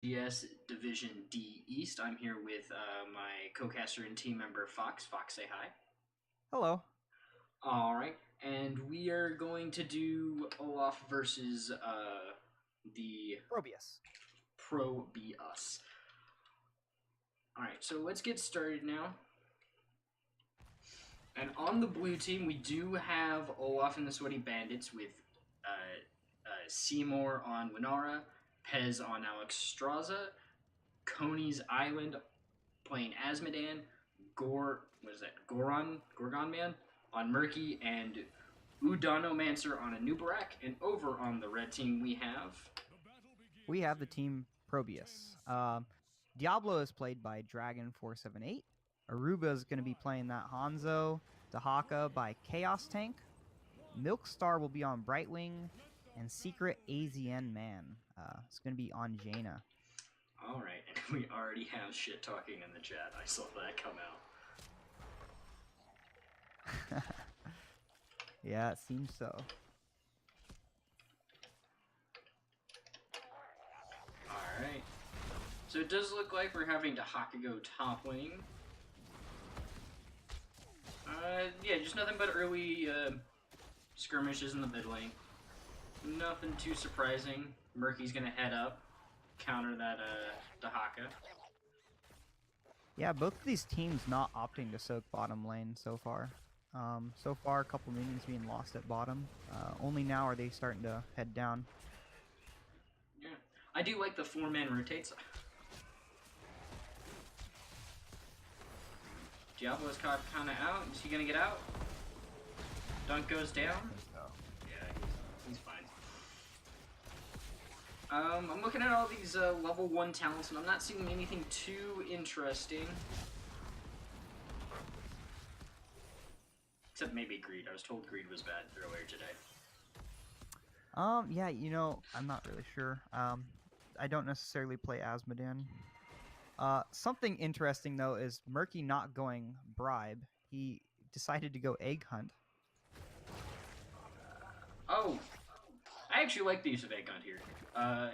GS Division D East. I'm here with my co-caster and team member Fox. Fox, say hi. Hello. All right, and we are going to do Olaf versus the ProBUs. ProBUs. All right, so let's get started now. And on the blue team, we do have Olaf and the Sweaty Bandits with Seymour on Winara, Pez on Alex Straza, Coney's Island playing Asmodan, Gorgon Man on Murky, and Udanomancer on Anubarak. And over on the red team, we have. We have the team ProBUs. Diablo is played by Dragon478. Aruba is going to be playing that Hanzo. Dahaka by Chaos Tank. Milkstar will be on Brightwing. And Secret AZN Man is going to be on Jaina. All right, and we already have shit talking in the chat. I saw that come out. Yeah, it seems so. Alright. So it does look like we're having Dahaka go top lane. Yeah, just nothing but early skirmishes in the mid lane. Nothing too surprising. Murky's gonna head up, counter that Dahaka. Yeah, both of these teams not opting to soak bottom lane so far. So far, a couple minions being lost at bottom. Only now are they starting to head down. Yeah. I do like the 4-man rotates. Diablo's caught kinda out. Is he gonna get out? Dunk goes down. Yeah, he's fine. I'm looking at all these level 1 talents, and I'm not seeing anything too interesting. Except maybe Greed. I was told Greed was bad earlier today. Yeah, I'm not really sure. I don't necessarily play Asmodan. Something interesting, though, is Murky not going Bribe. He decided to go Egg Hunt. Oh! I actually like the use of Egg Hunt here.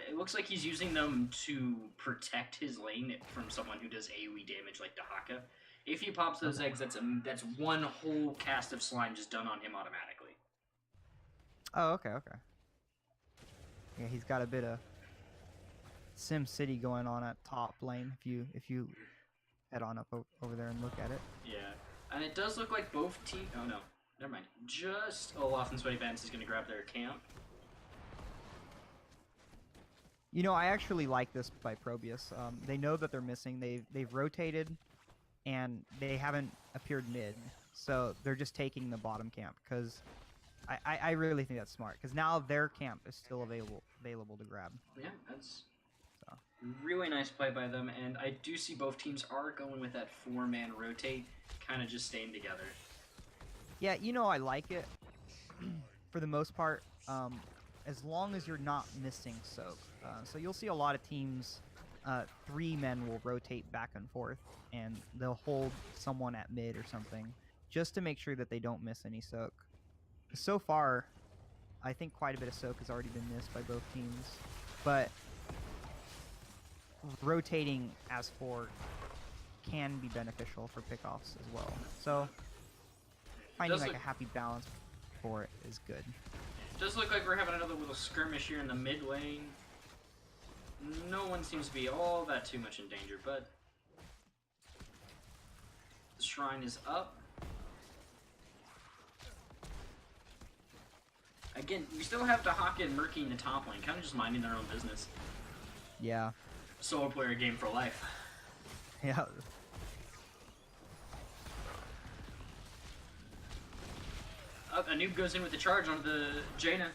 It looks like he's using them to protect his lane from someone who does AoE damage like Dahaka. If he pops those eggs, that's one whole cast of slime just done on him automatically. Oh, okay. Yeah, he's got a bit of Sim City going on at top lane. If you head on up over there and look at it. Yeah, and it does look like both teams. Oh no, never mind. Just Olaf and Sweaty Bandits is going to grab their camp. I actually like this by ProBUs. They know that they're missing. They've rotated, and they haven't appeared mid, so they're just taking the bottom camp because I really think that's smart because now their camp is still available to grab. Yeah, that's really nice play by them, and I do see both teams are going with that 4-man rotate, kind of just staying together. Yeah, I like it for the most part. As long as you're not missing soak. So you'll see a lot of teams, 3 men will rotate back and forth, and they'll hold someone at mid or something, just to make sure that they don't miss any soak. So far, I think quite a bit of soak has already been missed by both teams, but rotating as 4 can be beneficial for pickoffs as well. So finding like a happy balance for it is good. Does look like we're having another little skirmish here in the mid lane. No one seems to be all that too much in danger, but the shrine is up. Again, we still have Dahaka and Murky in the top lane, kind of just minding their own business. Yeah. Solo player game for life. Yeah. A noob goes in with the charge onto the Jaina.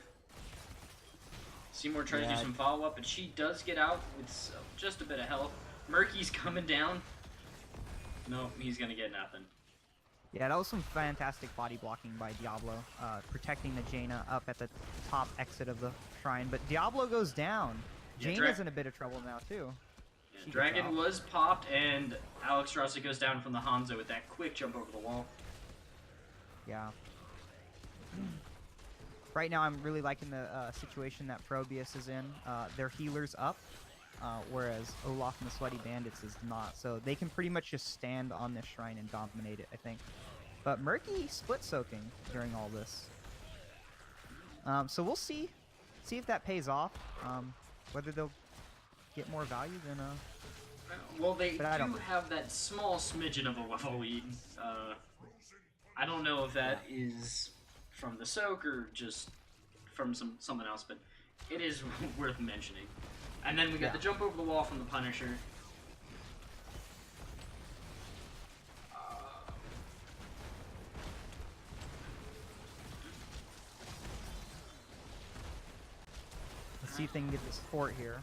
Seymour tries to do some follow-up, but she does get out with just a bit of health. Murky's coming down. No, he's gonna get nothing. Yeah, that was some fantastic body blocking by Diablo, protecting the Jaina up at the top exit of the shrine. But Diablo goes down. Yeah, Jaina's in a bit of trouble now, too. Yeah, Dragon was popped, and Alex Strasser goes down from the Hanzo with that quick jump over the wall. Yeah. Right now, I'm really liking the situation that ProBUs is in. Their healer's up. whereas Olaf and the Sweaty Bandits is not. So they can pretty much just stand on this shrine and dominate it, I think. But Murky split soaking during all this. So we'll see if that pays off. Whether they'll get more value than well, they do have that small smidgen of a level lead. I don't know if that is from the soak or just from someone else, but it is worth mentioning. And then we got the jump over the wall from the Punisher. Let's see if they can get this fort here.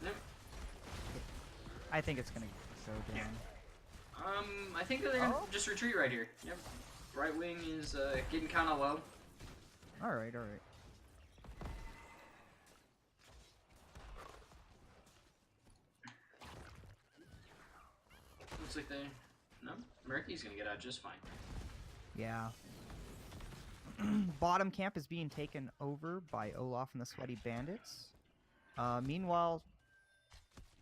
Yep. I think it's gonna go down. I think that they're gonna just retreat right here. Yep. Right wing is getting kind of low. All right, all right. Looks like they... No, Murky's gonna get out just fine. Yeah. Bottom camp is being taken over by Olaf and the Sweaty Bandits. Meanwhile,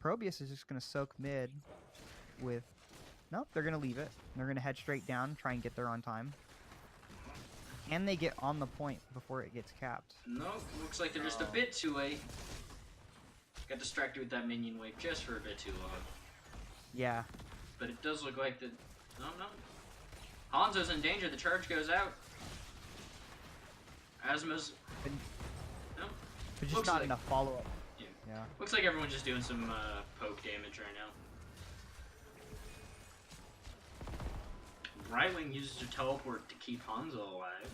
ProBUs is just gonna soak mid with... Nope, they're gonna leave it. They're gonna head straight down, try and get there on time. And they get on the point before it gets capped. Nope, looks like they're just a bit too late. Got distracted with that minion wave just for a bit too long. Yeah. But it does look like the... No. Hanzo's in danger. The charge goes out. Asma's... No. But just not enough follow-up. Yeah. Looks like everyone's just doing some poke damage right now. Right wing uses her teleport to keep Hanzo alive.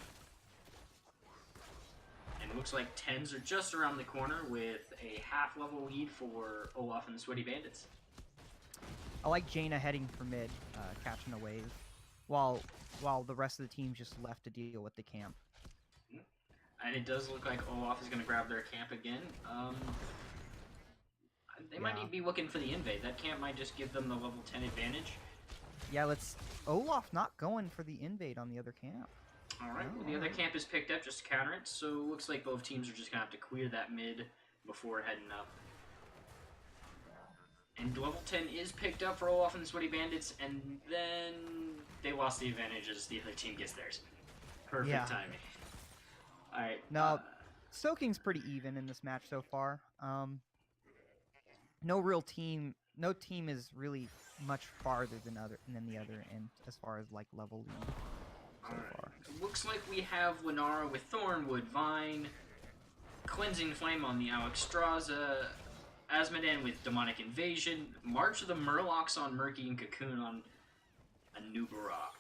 And it looks like 10s are just around the corner with a half-level lead for Olaf and the Sweaty Bandits. I like Jaina heading for mid, catching a wave, while the rest of the team just left to deal with the camp. And it does look like Olaf is going to grab their camp again. They might be looking for the invade. That camp might just give them the level 10 advantage. Yeah, Olaf not going for the invade on the other camp. Alright, well, the other camp is picked up just to counter it, so it looks like both teams are just going to have to clear that mid before heading up. And level 10 is picked up for Olaf and the Sweaty Bandits, and then they lost the advantage as the other team gets theirs. Perfect timing. Alright. No, soaking's pretty even in this match so far. No team is really much farther than the other end as far as like level lead so far. Looks like we have Linara with Thornwood, Vine, Cleansing Flame on the Alexstrasza, Asmodan with Demonic Invasion, March of the Murlocs on Murky, and Cocoon on Anubarak.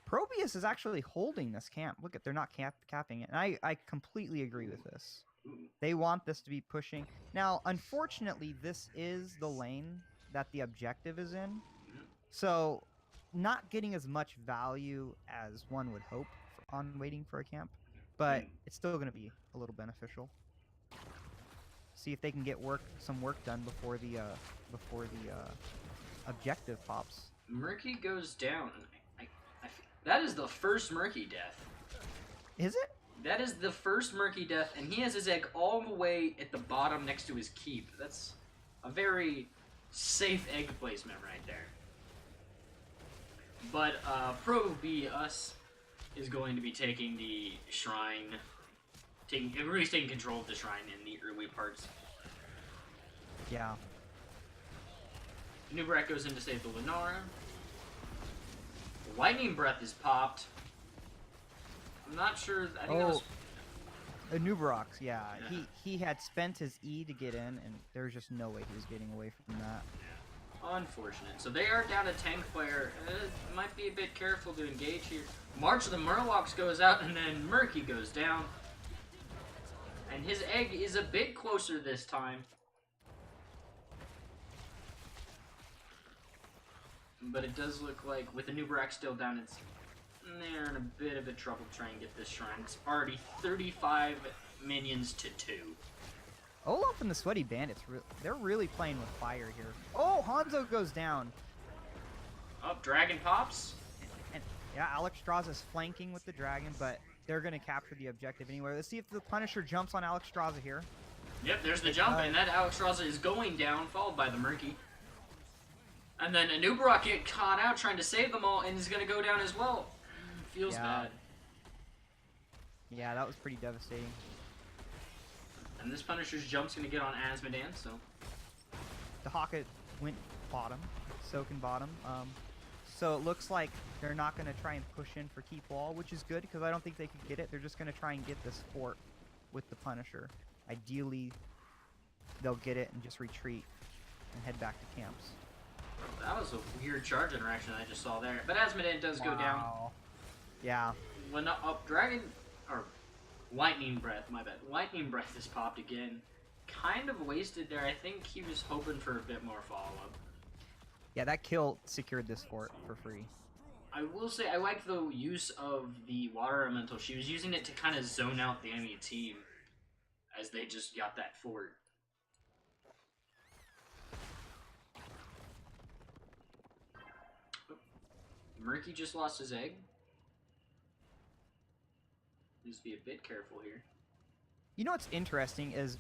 ProBUs is actually holding this camp. Look, they're not capping it. And I completely agree with this. They want this to be pushing. Now, unfortunately, this is the lane that the objective is in. So, not getting as much value as one would hope on waiting for a camp. But it's still going to be a little beneficial. See if they can get some work done before the objective pops. Murky goes down. That is the first Murky death. Is it? That is the first Murky death, and he has his egg all the way at the bottom next to his keep. That's a very safe egg placement right there. But ProBUs is going to be taking the shrine, really taking control of the shrine in the early parts. Yeah. Nubarak goes in to save the Linara. Lightning Breath is popped. I'm not sure. I think that was... Anubarak, yeah. He had spent his E to get in, and there's just no way he was getting away from that. Unfortunate. So they are down a tank player. Might be a bit careful to engage here. March of the Murlocs goes out, and then Murky goes down. And his egg is a bit closer this time. But it does look like, with the Nubarak still down, they're in a bit of a trouble trying to get this shrine. It's already 35 minions to 2. Olaf and the Sweaty Bandits, they're really playing with fire here. Oh, Hanzo goes down. Oh, Dragon pops. And yeah, Alexstrasza is flanking with the Dragon, but they're going to capture the objective anyway. Let's see if the Punisher jumps on Alexstrasza here. Yep, there's the jump, and that Alex Raza is going down, followed by the Murky. And then Anubarak get caught out trying to save them all, and is going to go down as well. Feels bad. Yeah, that was pretty devastating. And this Punisher's jump's going to get on Asmodan, so... The Haka went bottom, soaking bottom. So it looks like they're not going to try and push in for keep wall, which is good, because I don't think they could get it. They're just going to try and get this fort with the Punisher. Ideally, they'll get it and just retreat and head back to camps. That was a weird charge interaction I just saw there. But Asmodan does go down. Yeah. When up Dragon... Or Lightning Breath, my bad. Lightning Breath is popped again. Kind of wasted there. I think he was hoping for a bit more follow-up. Yeah, that kill secured this fort for free. I will say, I like the use of the Water Elemental. She was using it to kind of zone out the enemy team as they just got that fort. Murky just lost his egg. Needs to be a bit careful here. You know what's interesting is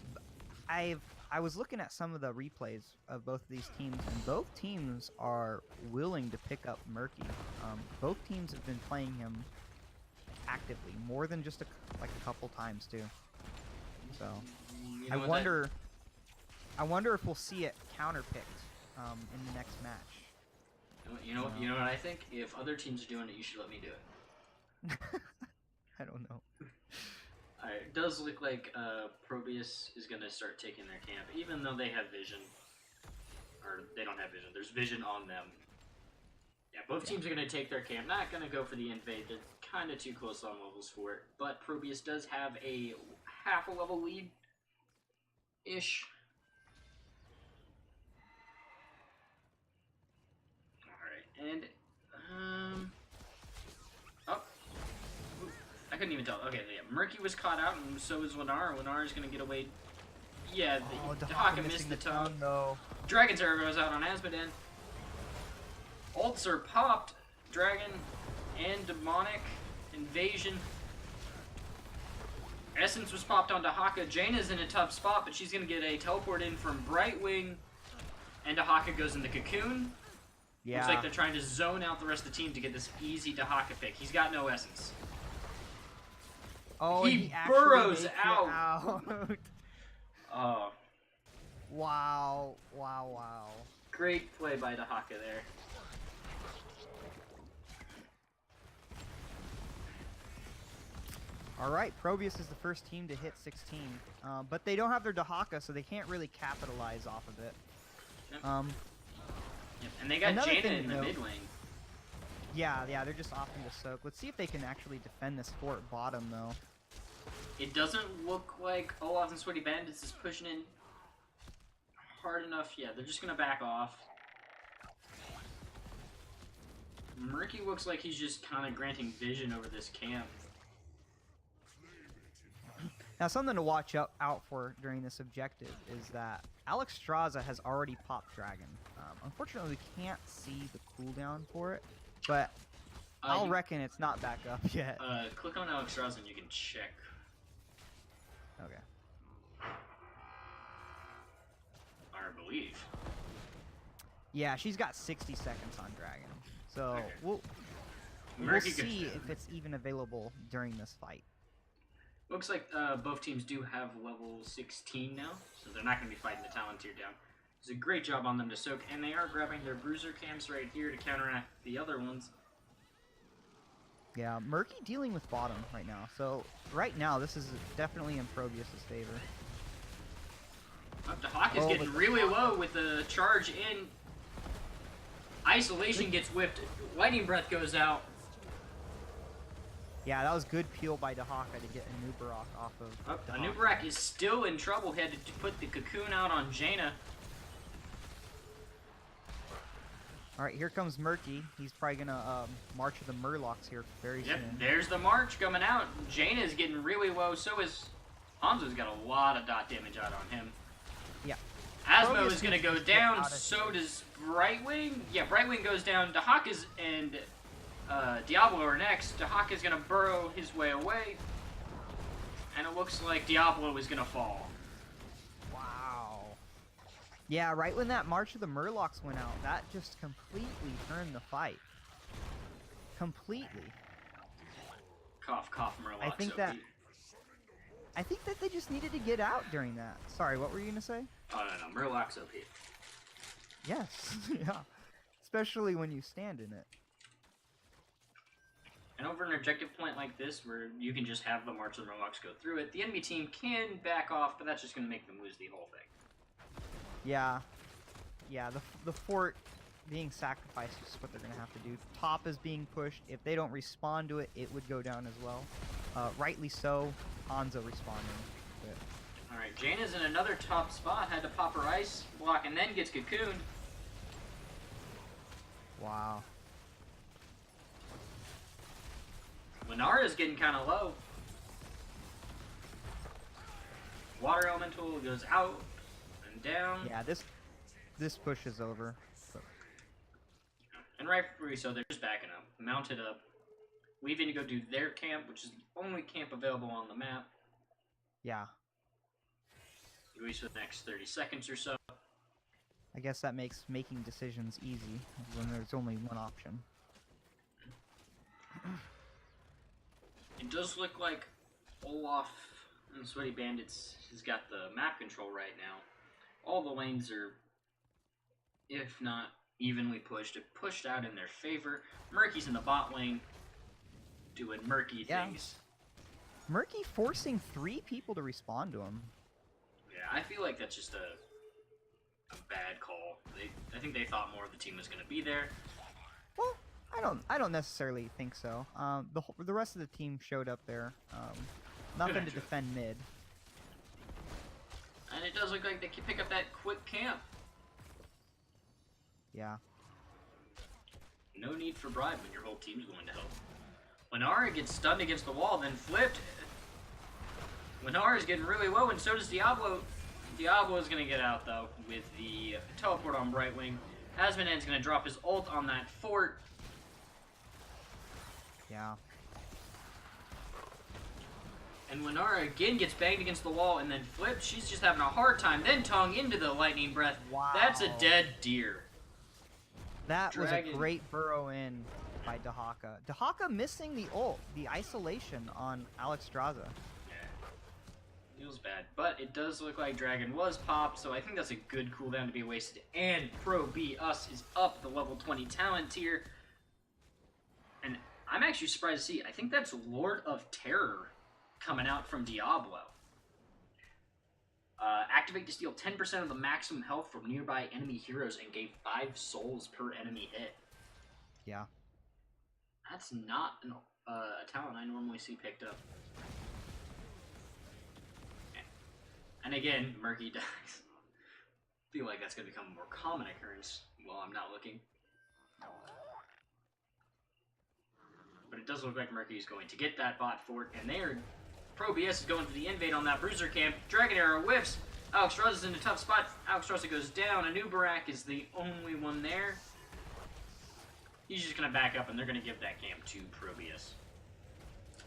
I was looking at some of the replays of both of these teams, and both teams are willing to pick up Murky. Both teams have been playing him actively, more than just like a couple times too. So You know I wonder if we'll see it counterpicked in the next match. You know what I think? If other teams are doing it, you should let me do it. I don't know. Alright, it does look like ProBUs is going to start taking their camp, even though they have vision. Or, they don't have vision. There's vision on them. Yeah, both teams are going to take their camp. Not going to go for the invade. They're kind of too close on levels for it. But ProBUs does have a half a level lead-ish. Alright, and... Oh. I couldn't even tell. Okay, yeah, Murky was caught out, and so is Lennar. Lennar is going to get away. Yeah, the Haka missed the tongue. No. Dragon's Arrow goes out on Asmodan. Ults are popped. Dragon and Demonic Invasion. Essence was popped onto Haka. Jaina's in a tough spot, but she's going to get a teleport in from Brightwing. And Haka goes in the Cocoon. Yeah. Looks like they're trying to zone out the rest of the team to get this easy Haka pick. He's got no Essence. Oh, he burrows makes it out. Oh. Wow. Wow, wow. Great play by Haka there. Alright, ProBUs is the first team to hit 16. But they don't have their Dahaka, so they can't really capitalize off of it. Yep. Yep. And they got Jaina in the mid lane. Yeah, they're just opting to soak. Let's see if they can actually defend this fort bottom, though. It doesn't look like Olaf and Sweaty Bandits is pushing in hard enough. Yeah, they're just going to back off. Murky looks like he's just kind of granting vision over this camp. Now, something to watch out for during this objective is that Alex Straza has already popped Dragon. Unfortunately, we can't see the cooldown for it, but I'll reckon it's not back up yet. Click on Alex Straza and you can check. Okay. I believe. Yeah, she's got 60 seconds on Dragon, so Okay. we'll see if it's even available during this fight. Looks like both teams do have level 16 now, so they're not going to be fighting the Talon tier down. It's a great job on them to soak, and they are grabbing their bruiser camps right here to counteract the other ones. Yeah, Murky dealing with bottom right now, so right now this is definitely in ProBUs' favor. The Hawk is getting really low with the charge in. Isolation gets whipped. Lightning Breath goes out. Yeah, that was good peel by Dahaka to get Anubarak off of. Anubarak is still in trouble. He had to put the Cocoon out on Jaina. Alright, here comes Murky. He's probably gonna march with the Murlocs here very soon. There's the march coming out. Jaina is getting really low. So is Hanzo's got a lot of dot damage out on him. Yeah. Asmo is gonna go down. So does Brightwing. Yeah, Brightwing goes down. Dahaka's and Diablo are next. Dahaka's gonna burrow his way away. And it looks like Diablo is gonna fall. Yeah, right when that March of the Murlocs went out, that just completely turned the fight. Completely. Cough, cough, Murlocs. I think that they just needed to get out during that. Sorry, what were you gonna say? Oh no, Murlocs OP. Yes, yeah. Especially when you stand in it. And over an objective point like this, where you can just have the March of the Murlocs go through it, the enemy team can back off, but that's just going to make them lose the whole thing. Yeah. Yeah, the fort being sacrificed is what they're going to have to do. Top is being pushed. If they don't respond to it, it would go down as well. Rightly so. Hanzo responding. Alright, Jaina's in another top spot. Had to pop her ice block and then gets cocooned. Wow. Lunara's getting kind of low. Water Elemental goes out and down. Yeah, this push is over. So. And rightfully so, they're just backing up. Mounted up. Leaving to go do their camp, which is the only camp available on the map. Yeah. At least for the next 30 seconds or so. I guess that makes making decisions easy when there's only one option. It does look like Olaf and Sweaty Bandits has got the map control right now. All the lanes are, if not evenly pushed, pushed out in their favor. Murky's in the bot lane, doing murky things. Murky forcing 3 people to respond to him. Yeah, I feel like that's just a bad call. I think they thought more of the team was going to be there. Well, I don't necessarily think so. The rest of the team showed up there. Nothing to defend mid. And it does look like they can pick up that quick camp. Yeah. No need for bribe when your whole team's going to help. Lunara gets stunned against the wall, then flipped. Lunara's getting really low, and so does Diablo. Diablo's going to get out, though, with the teleport on right wing. Asmonen's going to drop his ult on that fort. Yeah. And Lunara again gets banged against the wall and then flips. She's just having a hard time. Then Tongue into the lightning breath. Wow. That's a dead deer. That was a great burrow in by Dahaka. Dahaka missing the ult, the isolation on Alexstrasza. Yeah. Feels bad. But it does look like Dragon was popped, so I think that's a good cooldown to be wasted. And ProBUs is up the level 20 talent tier. And I'm actually surprised to see, I think that's Lord of Terror coming out from Diablo. Activate to steal 10% of the maximum health from nearby enemy heroes and gain 5 souls per enemy hit. Yeah. That's not a talent I normally see picked up. And again, Murky dies. I feel like that's going to become a more common occurrence while I'm not looking. But it does look like Murky is going to get that bot fort, and ProBUs is going for the invade on that Bruiser camp. Dragon Arrow whiffs. Alexstrasza's in a tough spot. Alexstrasza goes down. Anubarak is the only one there. He's just going to back up, and they're going to give that camp to ProBUs.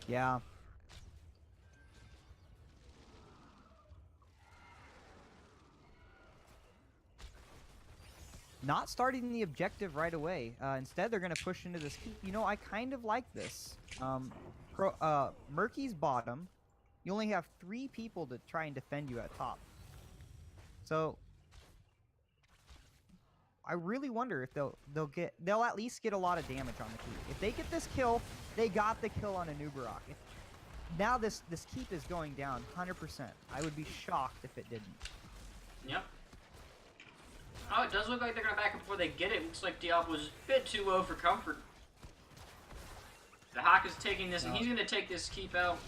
Yeah. Not starting the objective right away. Instead, they're going to push into this keep. You know, I kind of like this. Murky's bottom. You only have 3 people to try and defend you at top. So, I really wonder if they'll at least get a lot of damage on the keep. If they get this kill, they got the kill on Anubarak. Now this keep is going down 100%. I would be shocked if it didn't. Yep. Oh, it does look like they're going to back up before they get it. Looks like Diablo's a bit too low for comfort. The Hawk is taking this, and he's going to take this keep out.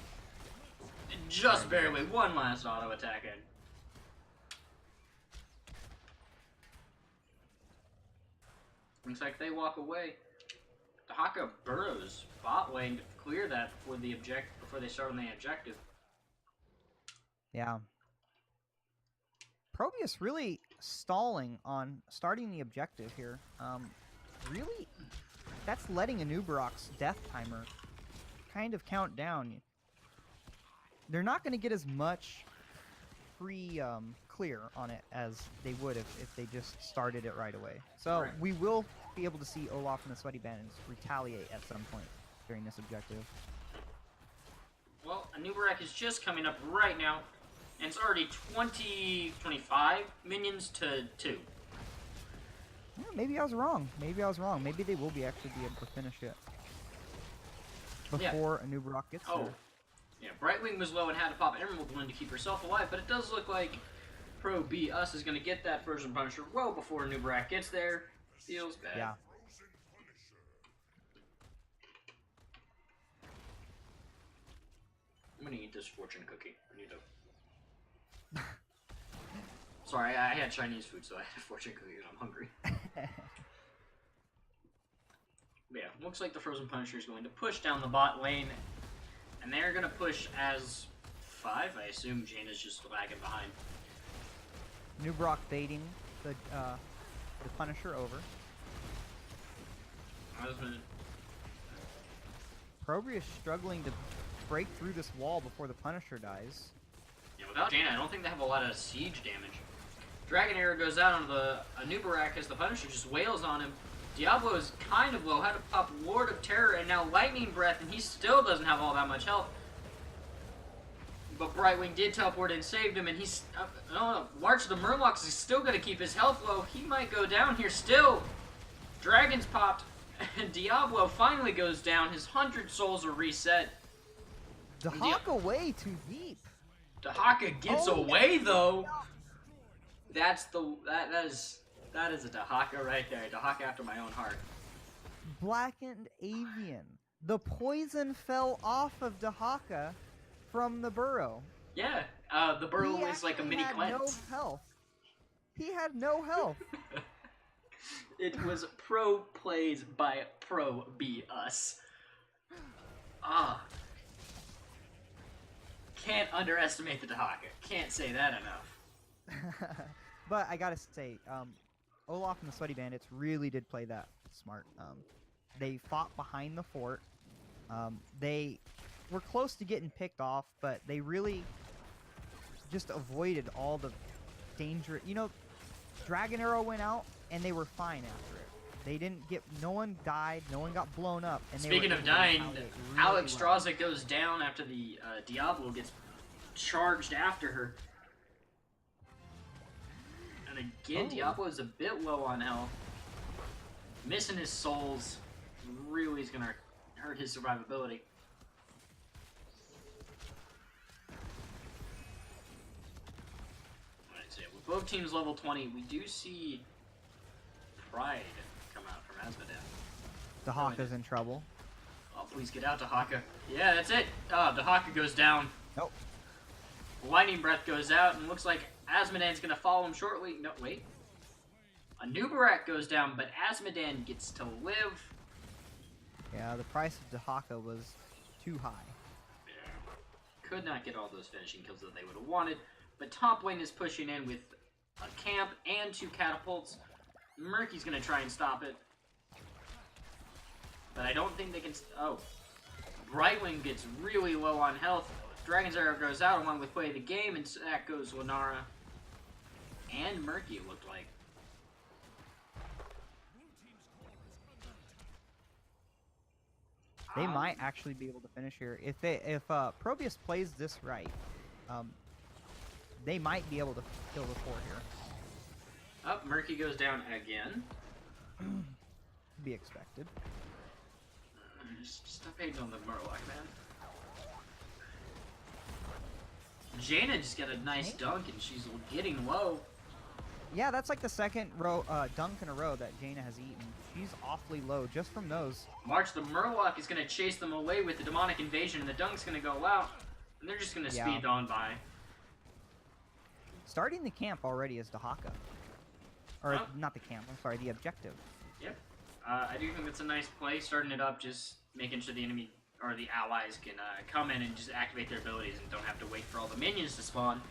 Just barely. One last auto attack in. Looks like they walk away. The Haka burrows bot lane to clear that before they start on the objective. Yeah. ProBUs really stalling on starting the objective here. Really, that's letting Anubarak's death timer kind of count down. They're not going to get as much free clear on it as they would if they just started it right away. So Right. we will be able to see Olaf and the Sweaty Bandits retaliate at some point during this objective. Well, a new wreck is just coming up right now, and it's already 25 minions to 2. Yeah, maybe I was wrong. Maybe I was wrong. Maybe they will actually be able to finish it before a new rock gets there. Yeah, Brightwing was low and had to pop Emerald One to keep herself alive, but it does look like ProBUs is going to get that Frozen Punisher well before Nubarak gets there. Feels bad. Yeah. I'm going to eat this fortune cookie. I need to... Sorry, I had Chinese food, so I had a fortune cookie and I'm hungry. But yeah, looks like the Frozen Punisher is going to push down the bot lane, and they're going to push as 5. I assume Jaina's just lagging behind. Nubarak baiting the Punisher over. ProBUs is struggling to break through this wall before the Punisher dies. Yeah, without Jaina, I don't think they have a lot of siege damage. Dragon Arrow goes out on the Nubarak as the Punisher just wails on him. Diablo is kind of low, had to pop Lord of Terror and now Lightning Breath, and he still doesn't have all that much health. But Brightwing did teleport and saved him, and he's... no, March of the Murlocs is still going to keep his health low. He might go down here still. Dragon's popped, and Diablo finally goes down. His 100 souls are reset. Dahaka way too deep. Dahaka gets away, though. That's the... That is a Dahaka right there. Dahaka after my own heart. Blackened Avian. The poison fell off of Dahaka from the burrow. Yeah, the burrow was like a mini cleanse. He had no health. He had no health. It was pro plays by ProBUs. Ah. Can't underestimate the Dahaka. Can't say that enough. But I gotta say, Olaf and the Sweaty Bandits really did play that smart. They fought behind the fort. They were close to getting picked off, but they really just avoided all the danger. You know, Dragon Arrow went out, and they were fine after it. They didn't get... No one died, no one got blown up. And Speaking of dying, Alex Straza goes down after the Diablo gets charged after her. And again, Diablo is a bit low on health. Missing his souls really is going to hurt his survivability. With both teams level 20, we do see Pride come out from Asmodean. Dahaka's in trouble. Oh, please get out, Dahaka. Yeah, that's it. Dahaka goes down. Nope. Lightning Breath goes out, and looks like Asmodean's going to follow him shortly. No, wait. A Nubarak goes down, but Asmodean gets to live. Yeah, the price of Dahaka was too high. Yeah. Could not get all those finishing kills that they would have wanted, but top lane is pushing in with a camp and 2 catapults. Murky's going to try and stop it. But I don't think they can... Oh. Brightwing gets really low on health. Dragon's Arrow goes out along with Play of the Game, and that goes Lunara. And Murky, it looked like. They might actually be able to finish here. If ProBUs plays this right, they might be able to kill the fort here. Oh, Murky goes down again. Be expected. Just stop hating on the Murloc, man. Jaina just got a nice dunk, and she's getting low. Yeah, that's like the second dunk in a row that Jaina has eaten. She's awfully low just from those. March the Murloc is going to chase them away with the Demonic Invasion, and the dunk's going to go out. And they're just going to speed on by. Starting the camp already is Dahaka. Or not the camp, I'm sorry, the objective. Yep. I do think that's a nice play, starting it up, just making sure the enemy or the allies can come in and just activate their abilities and don't have to wait for all the minions to spawn.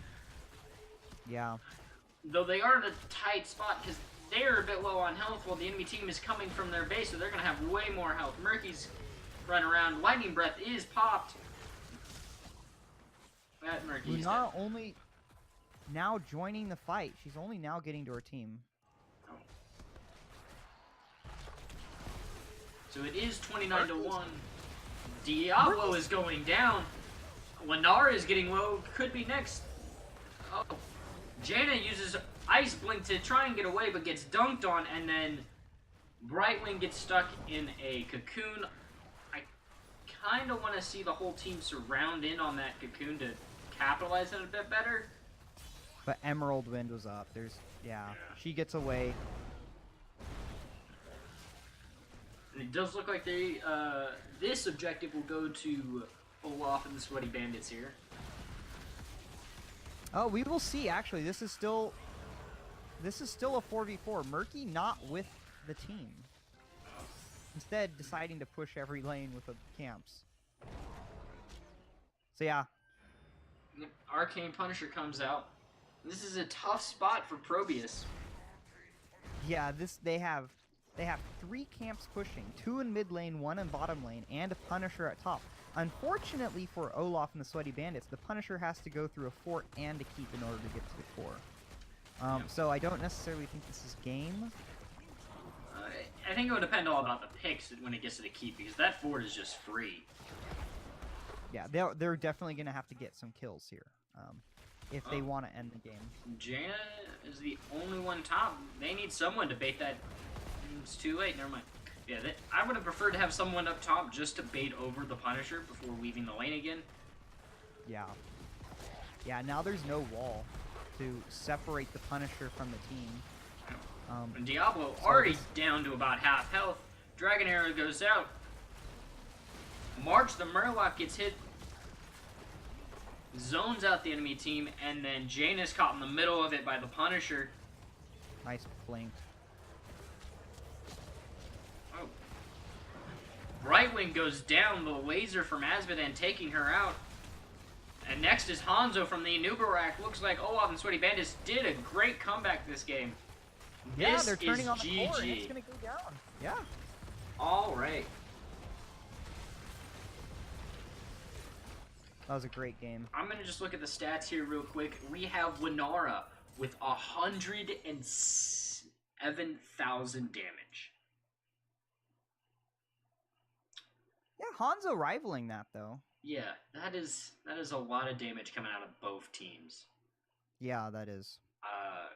Yeah. Though they are in a tight spot because they're a bit low on health while the enemy team is coming from their base, so they're going to have way more health. Murky's running around. Lightning Breath is popped. That Murky's Lunara only now joining the fight. She's only now getting to her team. So it is 29-1. Diablo is going down. Lenara is getting low. Could be next. Oh. Jaina uses Ice Blink to try and get away, but gets dunked on, and then Brightwing gets stuck in a cocoon. I kind of want to see the whole team surround in on that cocoon to capitalize it a bit better. But Emerald Wind was up. Yeah, she gets away. And it does look like they, this objective will go to Olaf and the Sweaty Bandits here. Oh, we will see. Actually, this is still a 4v4. Murky not with the team. Instead, deciding to push every lane with the camps. So yeah. Arcane Punisher comes out. This is a tough spot for ProBUs. Yeah, they have 3 camps pushing, 2 in mid lane, 1 in bottom lane, and a Punisher at top. Unfortunately for Olaf and the Sweaty Bandits, the Punisher has to go through a fort and a keep in order to get to the core. So I don't necessarily think this is game. I think it would depend all about the picks when it gets to the keep, because that fort is just free. Yeah, they're definitely going to have to get some kills here if they want to end the game. Jaina is the only one top. They need someone to bait that. It's too late. Never mind. Yeah, I would have preferred to have someone up top just to bait over the Punisher before leaving the lane again. Yeah. Yeah, now there's no wall to separate the Punisher from the team. And Diablo already down to about half health. Dragon Arrow goes out. March the Murloc gets hit. Zones out the enemy team, and then Jaina's caught in the middle of it by the Punisher. Nice blink. Oh. Brightwing goes down, the laser from Azmodan taking her out. And next is Hanzo from the Anubarak. Looks like Olaf and Sweaty Bandits did a great comeback this game. Yeah, this they're turning is on the GG. core, and it's gonna go down. Yeah. All right. That was a great game. I'm going to just look at the stats here real quick. We have Lenara with 107,000 damage. Yeah, Hanzo rivaling that though. Yeah, that is a lot of damage coming out of both teams. Yeah, that is.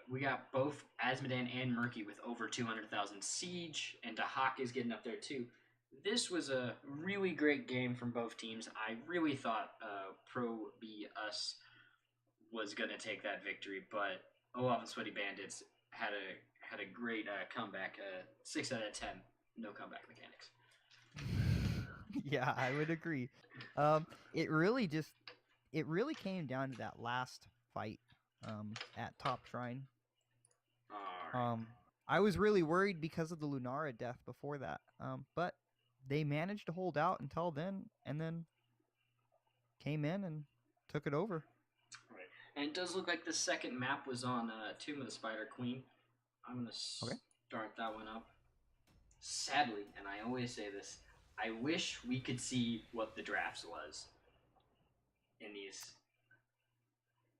We got both Azmodan and Murky with over 200,000 siege, and Dahak is getting up there too. This was a really great game from both teams. I really thought ProBUs was going to take that victory, but Olaf and Sweaty Bandits had a great comeback. 6 out of 10, no comeback mechanics. Yeah, I would agree. It really came down to that last fight at Top Shrine. I was really worried because of the Lunara death before that, but they managed to hold out until then, and then came in and took it over. Right. And it does look like the second map was on Tomb of the Spider Queen. I'm going to start that one up. Sadly, and I always say this, I wish we could see what the drafts was in these.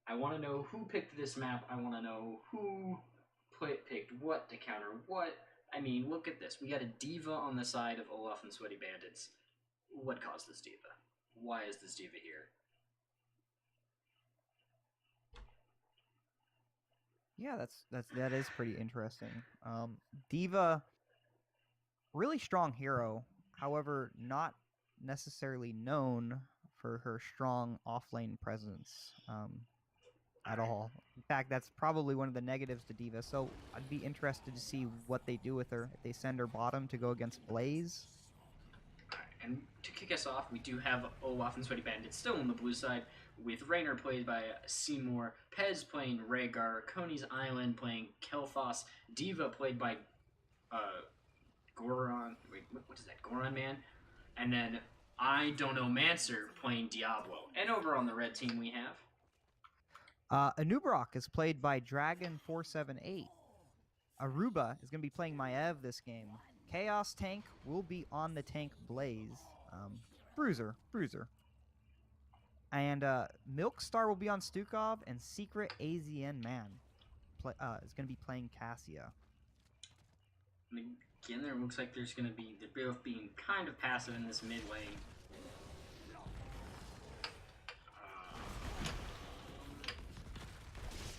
I want to know who picked this map. I want to know who picked what to counter what. I mean, look at this. We got a diva on the side of Olaf and Sweaty Bandits. What caused this diva? Why is this diva here? Yeah, that is pretty interesting. Diva, really strong hero. However, not necessarily known for her strong offlane presence at all. In fact, that's probably one of the negatives to Diva, so I'd be interested to see what they do with her. If they send her bottom to go against Blaze. And to kick us off, we do have Olaf and Sweaty Bandits still on the blue side, with Raynor played by Seymour, Pez playing Rhaegar, Coney's Island playing Kel'Thas, Diva played by Goron. Wait, what is that? Goron Man? And then I Don't Know Mancer playing Diablo. And over on the red team we have Anubarak is played by Dragon478. Aruba is going to be playing Maev this game. Chaos Tank will be on the tank Blaze. Bruiser. And Milkstar will be on Stukov, and Secret AZN Man is going to be playing Cassia. Again, there looks like there's going to be, they're both being kind of passive in this mid lane.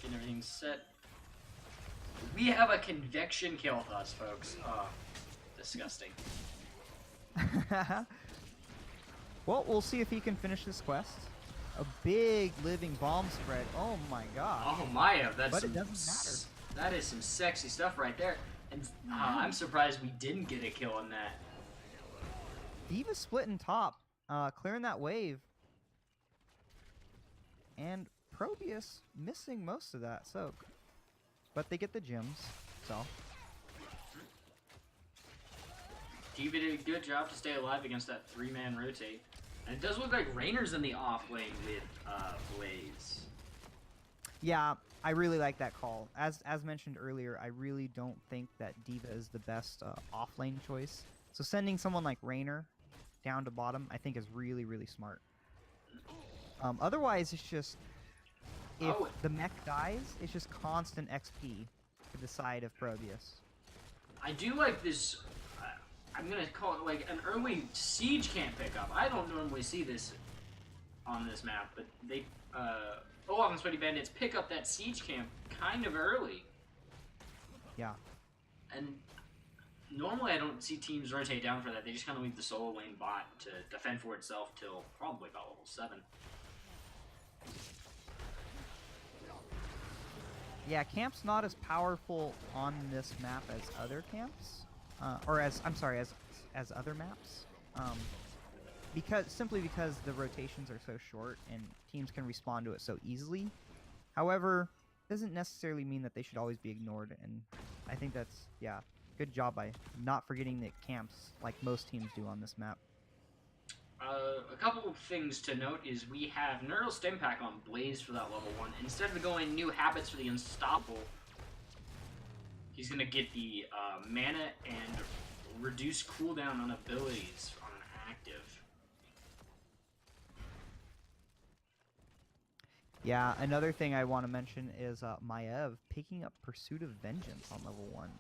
Getting everything set. We have a convection kill with us, folks. Disgusting. Well, we'll see if he can finish this quest. A big living bomb spread. Oh my god. Oh, Maya, that's but some, it doesn't matter. That is some sexy stuff right there. And I'm surprised we didn't get a kill on that. D.Va splitting top, clearing that wave. And ProBUs missing most of that soak. But they get the gems, so. D.Va did a good job to stay alive against that 3-man rotate. And it does look like Rainer's in the off lane with Blaze. Yeah, I really like that call. As mentioned earlier, I really don't think that D.Va is the best off lane choice. So sending someone like Rainer down to bottom, I think is really, really smart. Otherwise, it's just, if the mech dies, it's just constant XP to the side of ProBUs. I do like this, I'm going to call it like an early siege camp pickup. I don't normally see this on this map, but they, Olaf and Sweaty Bandits pick up that siege camp kind of early. Yeah. And normally I don't see teams rotate down for that. They just kind of leave the solo lane bot to defend for itself till probably about level 7. Yeah, camp's not as powerful on this map as other camps, as other maps, simply because the rotations are so short and teams can respond to it so easily. However, doesn't necessarily mean that they should always be ignored, and I think that's, yeah, good job by not forgetting the camps like most teams do on this map. A couple of things to note is we have Neural Stim Pack on Blaze for that level 1. Instead of going new habits for the Unstoppable, he's going to get the mana and reduce cooldown on abilities on an active. Yeah, another thing I want to mention is Maev picking up Pursuit of Vengeance on level 1.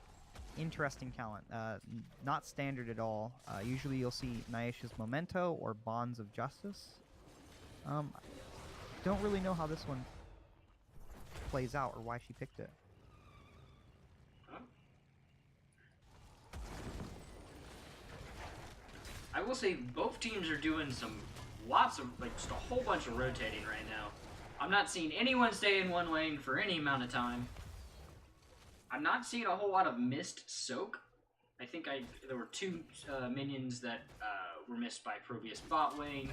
Interesting talent. Not standard at all. Usually you'll see Naisha's Memento or Bonds of Justice. Don't really know how this one plays out or why she picked it. I will say both teams are doing lots of, like, just a whole bunch of rotating right now. I'm not seeing anyone stay in one lane for any amount of time. I'm not seeing a whole lot of missed soak. I think there were 2 minions that were missed by ProBUs bot lane.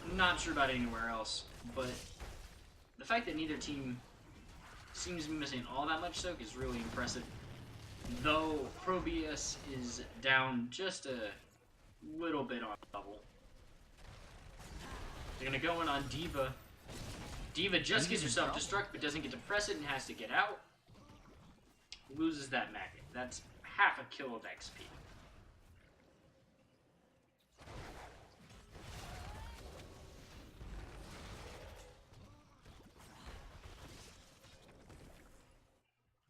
I'm not sure about anywhere else, but the fact that neither team seems to be missing all that much soak is really impressive. Though ProBUs is down just a little bit on level. They're gonna go in on D.Va. D.Va just gets herself destruct, but doesn't get to press it and has to get out. Loses that magnet. That's half a kill of XP.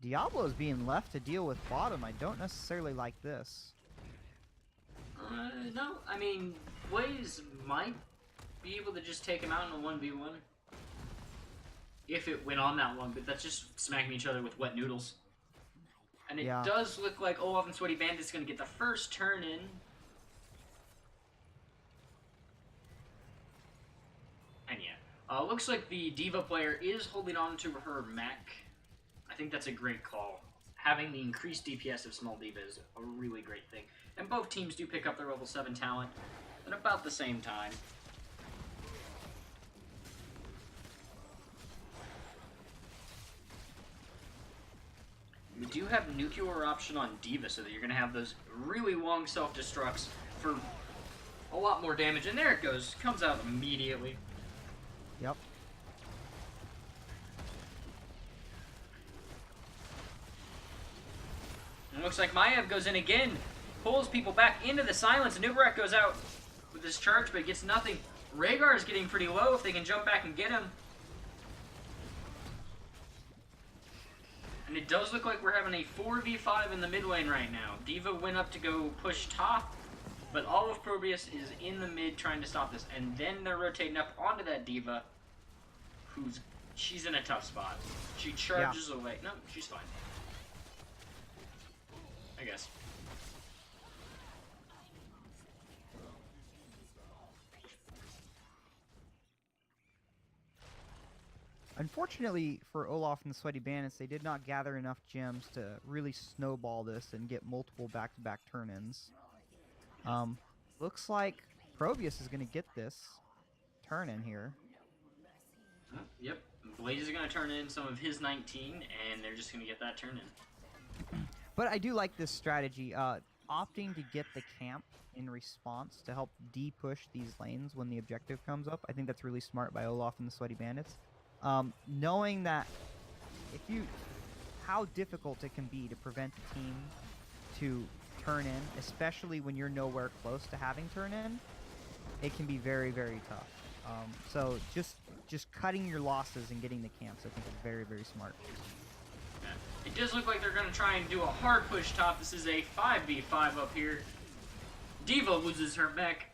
Diablo is being left to deal with bottom. I don't necessarily like this. No, I mean, Blaze might be able to just take him out in a 1v1. If it went on that long, but that's just smacking each other with wet noodles. And it does look like Olaf and Sweaty Bandits going to get the first turn in. And yeah, looks like the D.Va player is holding on to her mech. I think that's a great call. Having the increased DPS of small D.Va is a really great thing. And both teams do pick up their level 7 talent at about the same time. We do have nuclear option on D.Va, so that you're going to have those really long self-destructs for a lot more damage. And there it goes. Comes out immediately. Yep. And it looks like Maev goes in again. Pulls people back into the silence. Nubarak goes out with his charge, but gets nothing. Rhaegar is getting pretty low if they can jump back and get him. And it does look like we're having a 4v5 in the mid lane right now. D.Va went up to go push top, but all of ProBUs is in the mid trying to stop this. And then they're rotating up onto that D.Va, she's in a tough spot. She charges away. No, she's fine. I guess. Unfortunately for Olaf and the Sweaty Bandits, they did not gather enough gems to really snowball this and get multiple back-to-back turn-ins. Looks like ProBUs is going to get this turn-in here. Yep, Blaze is going to turn in some of his 19, and they're just going to get that turn-in. But I do like this strategy, opting to get the camp in response to help de-push these lanes when the objective comes up. I think that's really smart by Olaf and the Sweaty Bandits. Knowing that how difficult it can be to prevent a team to turn in, especially when you're nowhere close to having turn in, it can be very, very tough. So just cutting your losses and getting the camps, I think, is very, very smart. It does look like they're going to try and do a hard push top. This is a 5v5 up here. D.Va loses her mech.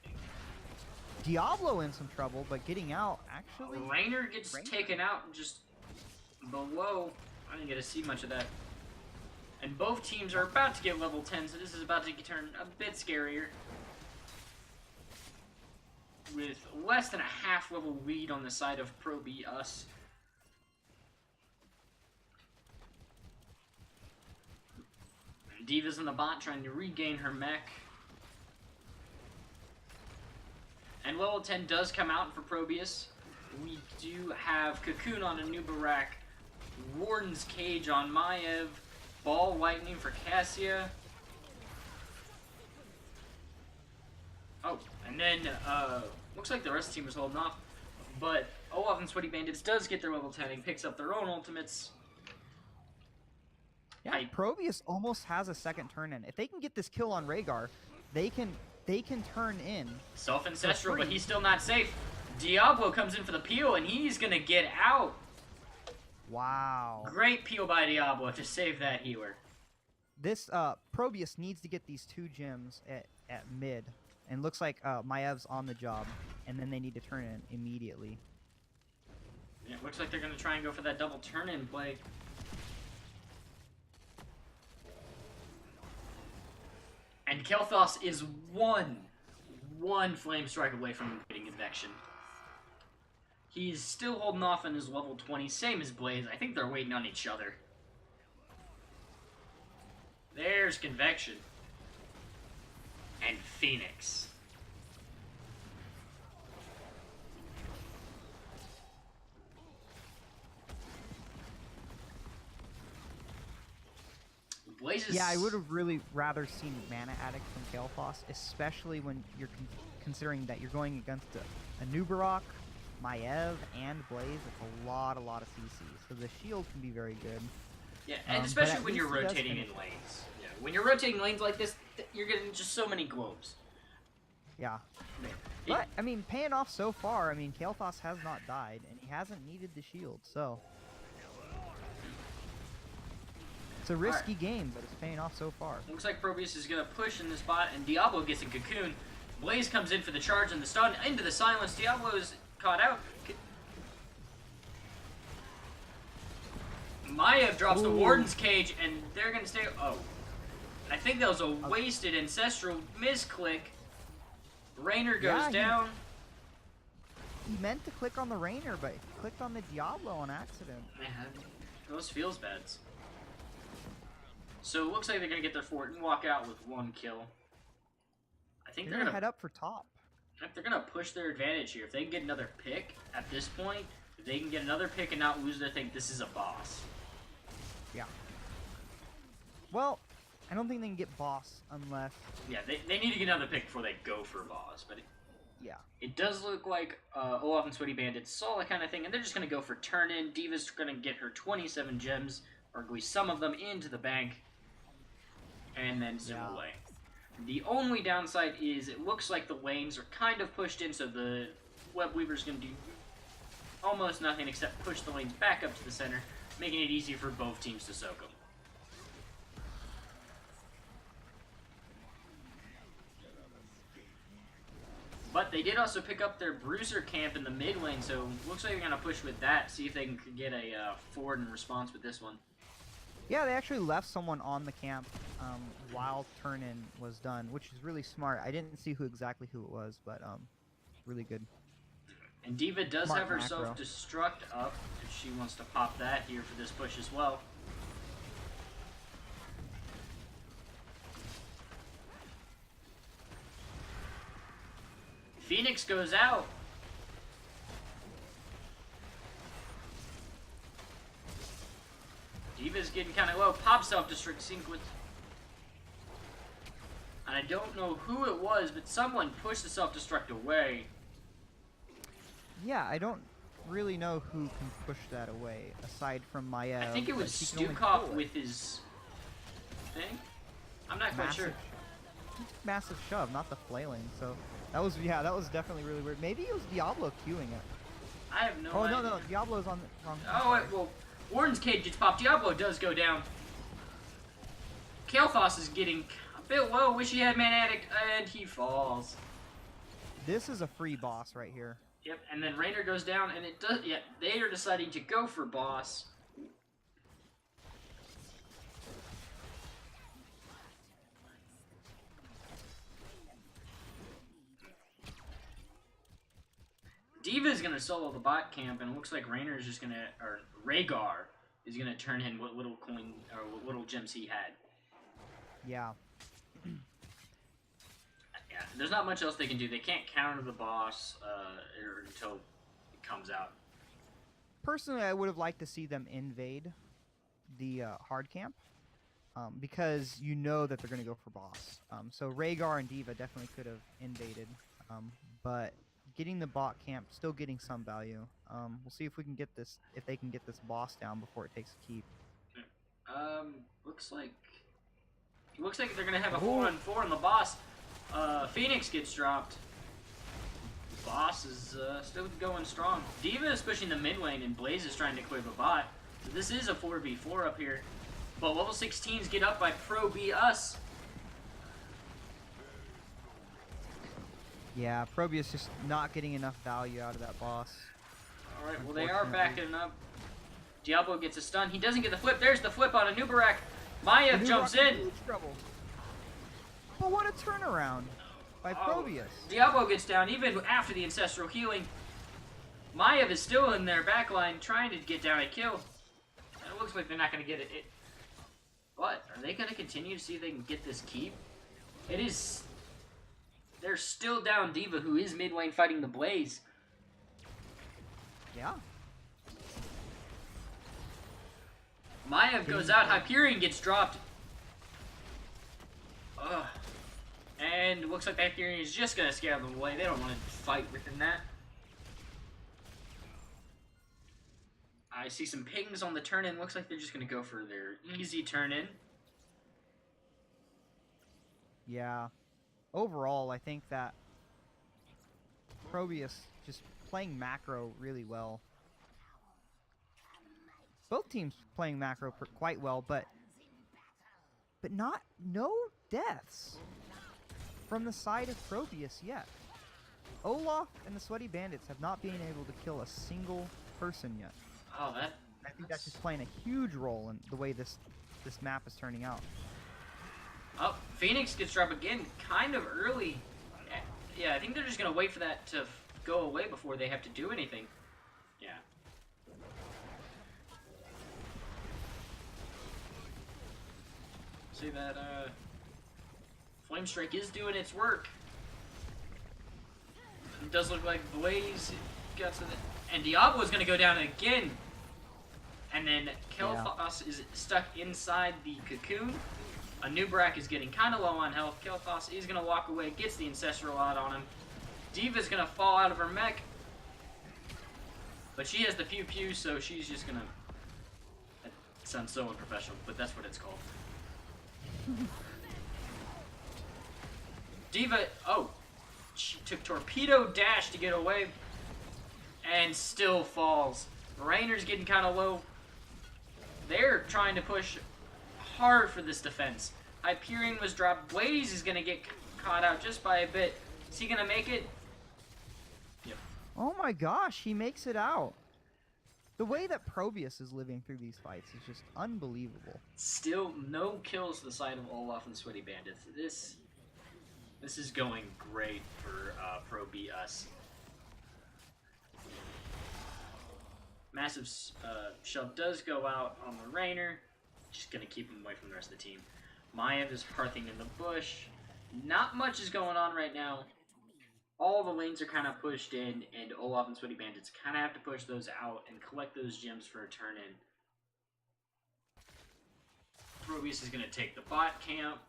Diablo in some trouble, but getting out, actually... Rainer gets taken out just below. I didn't get to see much of that. And both teams are about to get level 10, so this is about to turn a bit scarier. With less than a half level lead on the side of ProBUs. D.Va's in the bot trying to regain her mech. And level 10 does come out for ProBUs. We do have Cocoon on Anubarak, Warden's Cage on Maev, Ball Lightning for Cassia. Oh, and then looks like the rest of the team is holding off. But Olaf and Sweaty Bandits does get their level 10 and picks up their own ultimates. Yeah, ProBUs almost has a second turn in. If they can get this kill on Rhaegar, they can turn in. Self-ancestral, but he's still not safe. Diablo comes in for the peel, and he's gonna get out. Wow. Great peel by Diablo to save that healer. This ProBUs needs to get these 2 gems at mid, and looks like Maev's on the job, and then they need to turn in immediately. Yeah, it looks like they're gonna try and go for that double turn-in play. And Kel'Thas is one flame strike away from getting Infection. He's still holding off on his level 20, same as Blaze. I think they're waiting on each other. There's Convection. And Phoenix. Blaze is... Yeah, I would have really rather seen Mana Addict from Kel'Thas, especially when you're considering that you're going against a Nubarok, Maev, and Blaze. It's a lot of CC, so the shield can be very good. Yeah, and especially when you're rotating in lanes. Yeah, when you're rotating lanes like this, you're getting just so many globes. Yeah. But, I mean, paying off so far. I mean, Kel'Thas has not died, and he hasn't needed the shield, so... It's a risky game, but it's paying off so far. Looks like ProBUs is going to push in this bot, and Diablo gets a Cocoon. Blaze comes in for the charge and the stun into the silence. Diablo is caught out. Maev drops the Warden's Cage, and they're going to stay... Oh. I think that was a wasted Ancestral misclick. Rainer goes down. He meant to click on the Rainer, but he clicked on the Diablo on accident. Man, those feels bads. So it looks like they're going to get their fort and walk out with 1 kill. I think they're going to head up for top. They're going to push their advantage here. If they can get another pick at this point, if they can get another pick and not lose, they think this is a boss. Yeah. Well, I don't think they can get boss unless... Yeah, they need to get another pick before they go for boss. But yeah. It does look like Olaf and Sweaty Bandits saw that kind of thing, and they're just going to go for turn-in. D.Va's going to get her 27 gems, or at least some of them, into the bank. And then zoom away. The only downside is it looks like the lanes are kind of pushed in, so the Web Weaver's going to do almost nothing except push the lanes back up to the center, making it easy for both teams to soak them. But they did also pick up their Bruiser camp in the mid lane, so looks like they're going to push with that, see if they can get a forward in response with this one. Yeah, they actually left someone on the camp while turn-in was done, which is really smart. I didn't see exactly who it was, but really good. And Diva does Smart have her macro. self-destruct up if she wants to pop that here for this push as well. Phoenix goes out. Diva's getting kind of low. Pop self-destruct sequence. And I don't know who it was, but someone pushed the self-destruct away. Yeah, I don't really know who can push that away, aside from Maya. I think it was Stukov with his thing. I'm not quite sure. Massive shove, not the flailing. So that was, yeah, that was definitely really weird. Maybe it was Diablo queuing it. I have no idea. Oh, no, Diablo's on the wrong. Oh, well, Warden's cage gets popped. Diablo does go down. Kael'thas is getting a bit low. Wish he had Man Addict, and he falls. This is a free boss right here. Yep, and then Raynor goes down, and it does. Yeah, they are deciding to go for boss. Diva's gonna solo the bot camp, and it looks like Raynor is just gonna, or Rhaegar is gonna turn in what little coin or what little gems he had. Yeah. Yeah, there's not much else they can do. They can't counter the boss until it comes out. Personally, I would have liked to see them invade the hard camp, because you know that they're going to go for boss. So Rhaegar and Diva definitely could have invaded, but getting the bot camp, still getting some value. We'll see if we can get this, if they can get this boss down before it takes a keep. Looks like they're gonna have a 4-on-4 on the boss. Phoenix gets dropped. Boss is still going strong. Diva is pushing the mid lane, and Blaze is trying to clear the bot. So this is a 4v4 up here. But level 16s get up by ProBUs. Yeah, ProBUs just not getting enough value out of that boss. Alright, well they are backing up. Diablo gets a stun. He doesn't get the flip. There's the flip on a Nubarak. Maya jumps in. But what a turnaround by ProBUs. Diablo gets down even after the ancestral healing. Maiev is still in their backline trying to get down a kill. And it looks like they're not going to get it. But are they going to continue to see if they can get this keep? It is... They're still down Diva, who is mid lane fighting the Blaze. Yeah. Maiev goes out. Hyperion gets dropped. Ugh. And it looks like that Hyperion is just going to scare them away. They don't want to fight within that. I see some pings on the turn-in. Looks like they're just going to go for their easy turn-in. Yeah. Overall, I think that ProBUs just playing macro really well. Both teams playing macro quite well, but no deaths from the side of ProBUs yet. Olaf and the Sweaty Bandits have not been able to kill a single person yet. Oh, I think that's just playing a huge role in the way this map is turning out. Oh, Phoenix gets dropped again, kind of early. Yeah, I think they're just going to wait for that to go away before they have to do anything. Yeah. See that, Flame Strike is doing its work. It does look like Blaze got to the... And Diablo's going to go down again. And then Kael'thas is stuck inside the cocoon. A Nubarak is getting kind of low on health. Kael'thas is going to walk away, gets the Ancestral out on him. Diva's going to fall out of her mech. But she has the pew-pew, so she's just going to... That sounds so unprofessional, but that's what it's called. Diva... Oh. She took Torpedo Dash to get away. and still falls. Rainer's getting kind of low. They're trying to push hard for this defense. Hyperion was dropped. Blaze is going to get caught out just by a bit. Is he going to make it? Yep. Oh my gosh, he makes it out. The way that ProBUs is living through these fights is just unbelievable. Still no kills to the side of Olaf and Sweaty Bandits. This is going great for ProBUs. Massive shove does go out on the Rainer. Just going to keep him away from the rest of the team. Maiev is hearthing in the bush. Not much is going on right now. All the lanes are kind of pushed in, and Olaf and Sweaty Bandits kind of have to push those out and collect those gems for a turn-in. ProBUs is going to take the bot camp.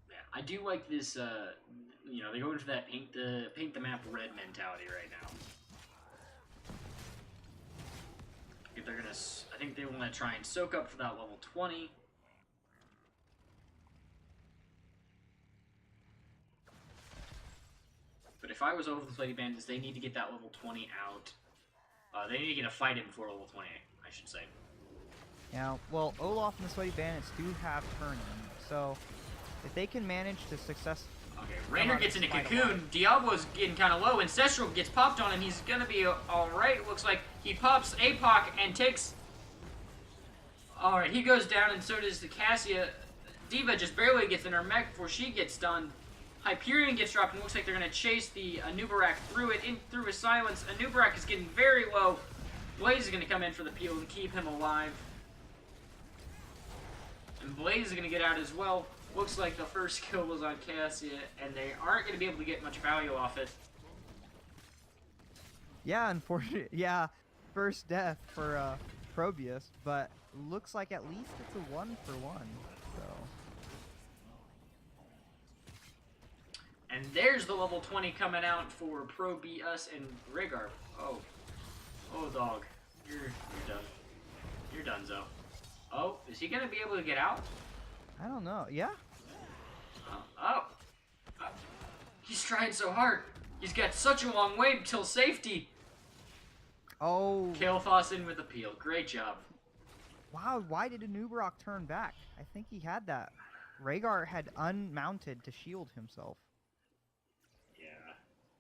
Yeah, I do like this, you know, they're going for that paint the map red mentality right now. They're gonna, I think they want to try and soak up for that level 20. But if I was over the Sweaty Bandits, they need to get that level 20 out. They need to get a fight in before level 20, I should say. Yeah, well, Olaf and the Sweaty Bandits do have turn-in, so if they can manage to success... Okay, Rainer gets in a cocoon, Diablo's getting kind of low, Ancestral gets popped on him, he's gonna be alright. Looks like he pops APOC and takes... Alright, he goes down, and so does the Cassia. Diva just barely gets in her mech before she gets stunned. Hyperion gets dropped, and looks like they're gonna chase the Anubarak through it, through his silence. Anubarak is getting very low. Blaze is gonna come in for the peel and keep him alive. And Blaze is gonna get out as well. Looks like the first kill was on Cassia, and they aren't going to be able to get much value off it. Yeah, unfortunately, yeah, first death for ProBUs, but looks like at least it's a 1-for-1. So. And there's the level 20 coming out for ProBUs and Rhaegar. Oh, dog, you're done. You're done, Zo. Oh, is he going to be able to get out? I don't know. Yeah. He's trying so hard. He's got such a long way till safety. Oh. Kael'thas in with a peel. Great job. Wow. Why did Anubarak turn back? I think he had that. Rhaegar had unmounted to shield himself. Yeah.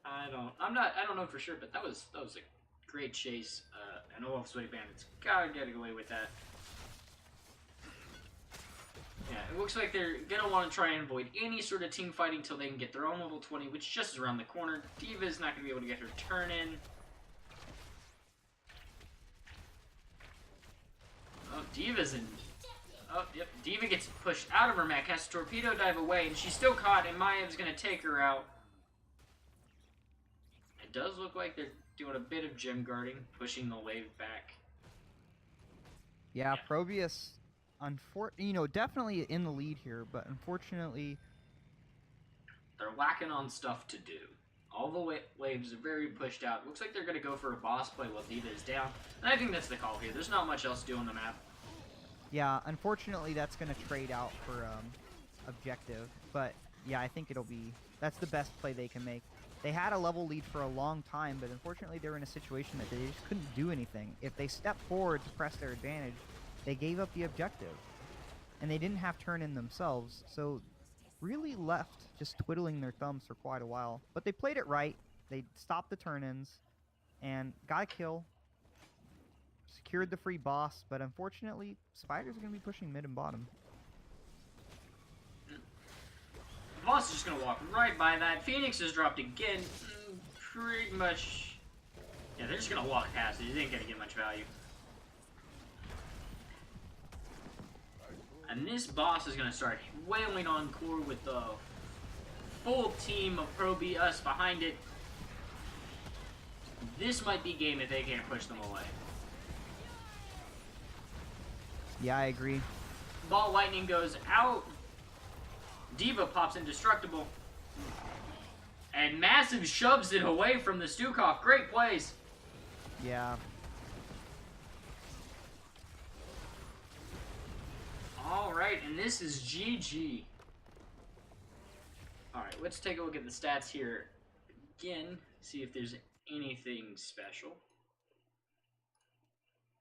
I don't know for sure, but that was a great chase. And Olaf Sweaty Bandits gotta get away with that. Yeah, it looks like they're gonna want to try and avoid any sort of team fighting until they can get their own level 20, which just is around the corner. Diva's not gonna be able to get her turn in. Oh, Diva's in. Oh, yep. Diva gets pushed out of her mech, has to torpedo dive away, and she's still caught, and Maev's gonna take her out. It does look like they're doing a bit of gem guarding, pushing the wave back. Yeah, ProBUs. Definitely in the lead here, but unfortunately... They're lacking on stuff to do. All the waves are very pushed out. Looks like they're going to go for a boss play while Diva is down. And I think that's the call here. There's not much else to do on the map. Yeah, unfortunately that's going to trade out for objective. But yeah, I think that's the best play they can make. They had a level lead for a long time, but unfortunately they were in a situation that they just couldn't do anything. If they stepped forward to press their advantage, they gave up the objective, and they didn't have turn-in themselves, so really left just twiddling their thumbs for quite a while. But they played it right. They stopped the turn-ins and got a kill, secured the free boss, but unfortunately, Spiders are going to be pushing mid and bottom. The boss is just going to walk right by that. Phoenix is dropped again. Pretty much... Yeah, they're just going to walk past it. They ain't going to get much value. And this boss is going to start wailing on core with the full team of ProBUs behind it. This might be game if they can't push them away. Yeah, I agree. Ball lightning goes out. Diva pops indestructible. And Massive shoves it away from the Stukov. Great plays. Yeah. Alright, and this is GG. Alright, let's take a look at the stats here again, see if there's anything special.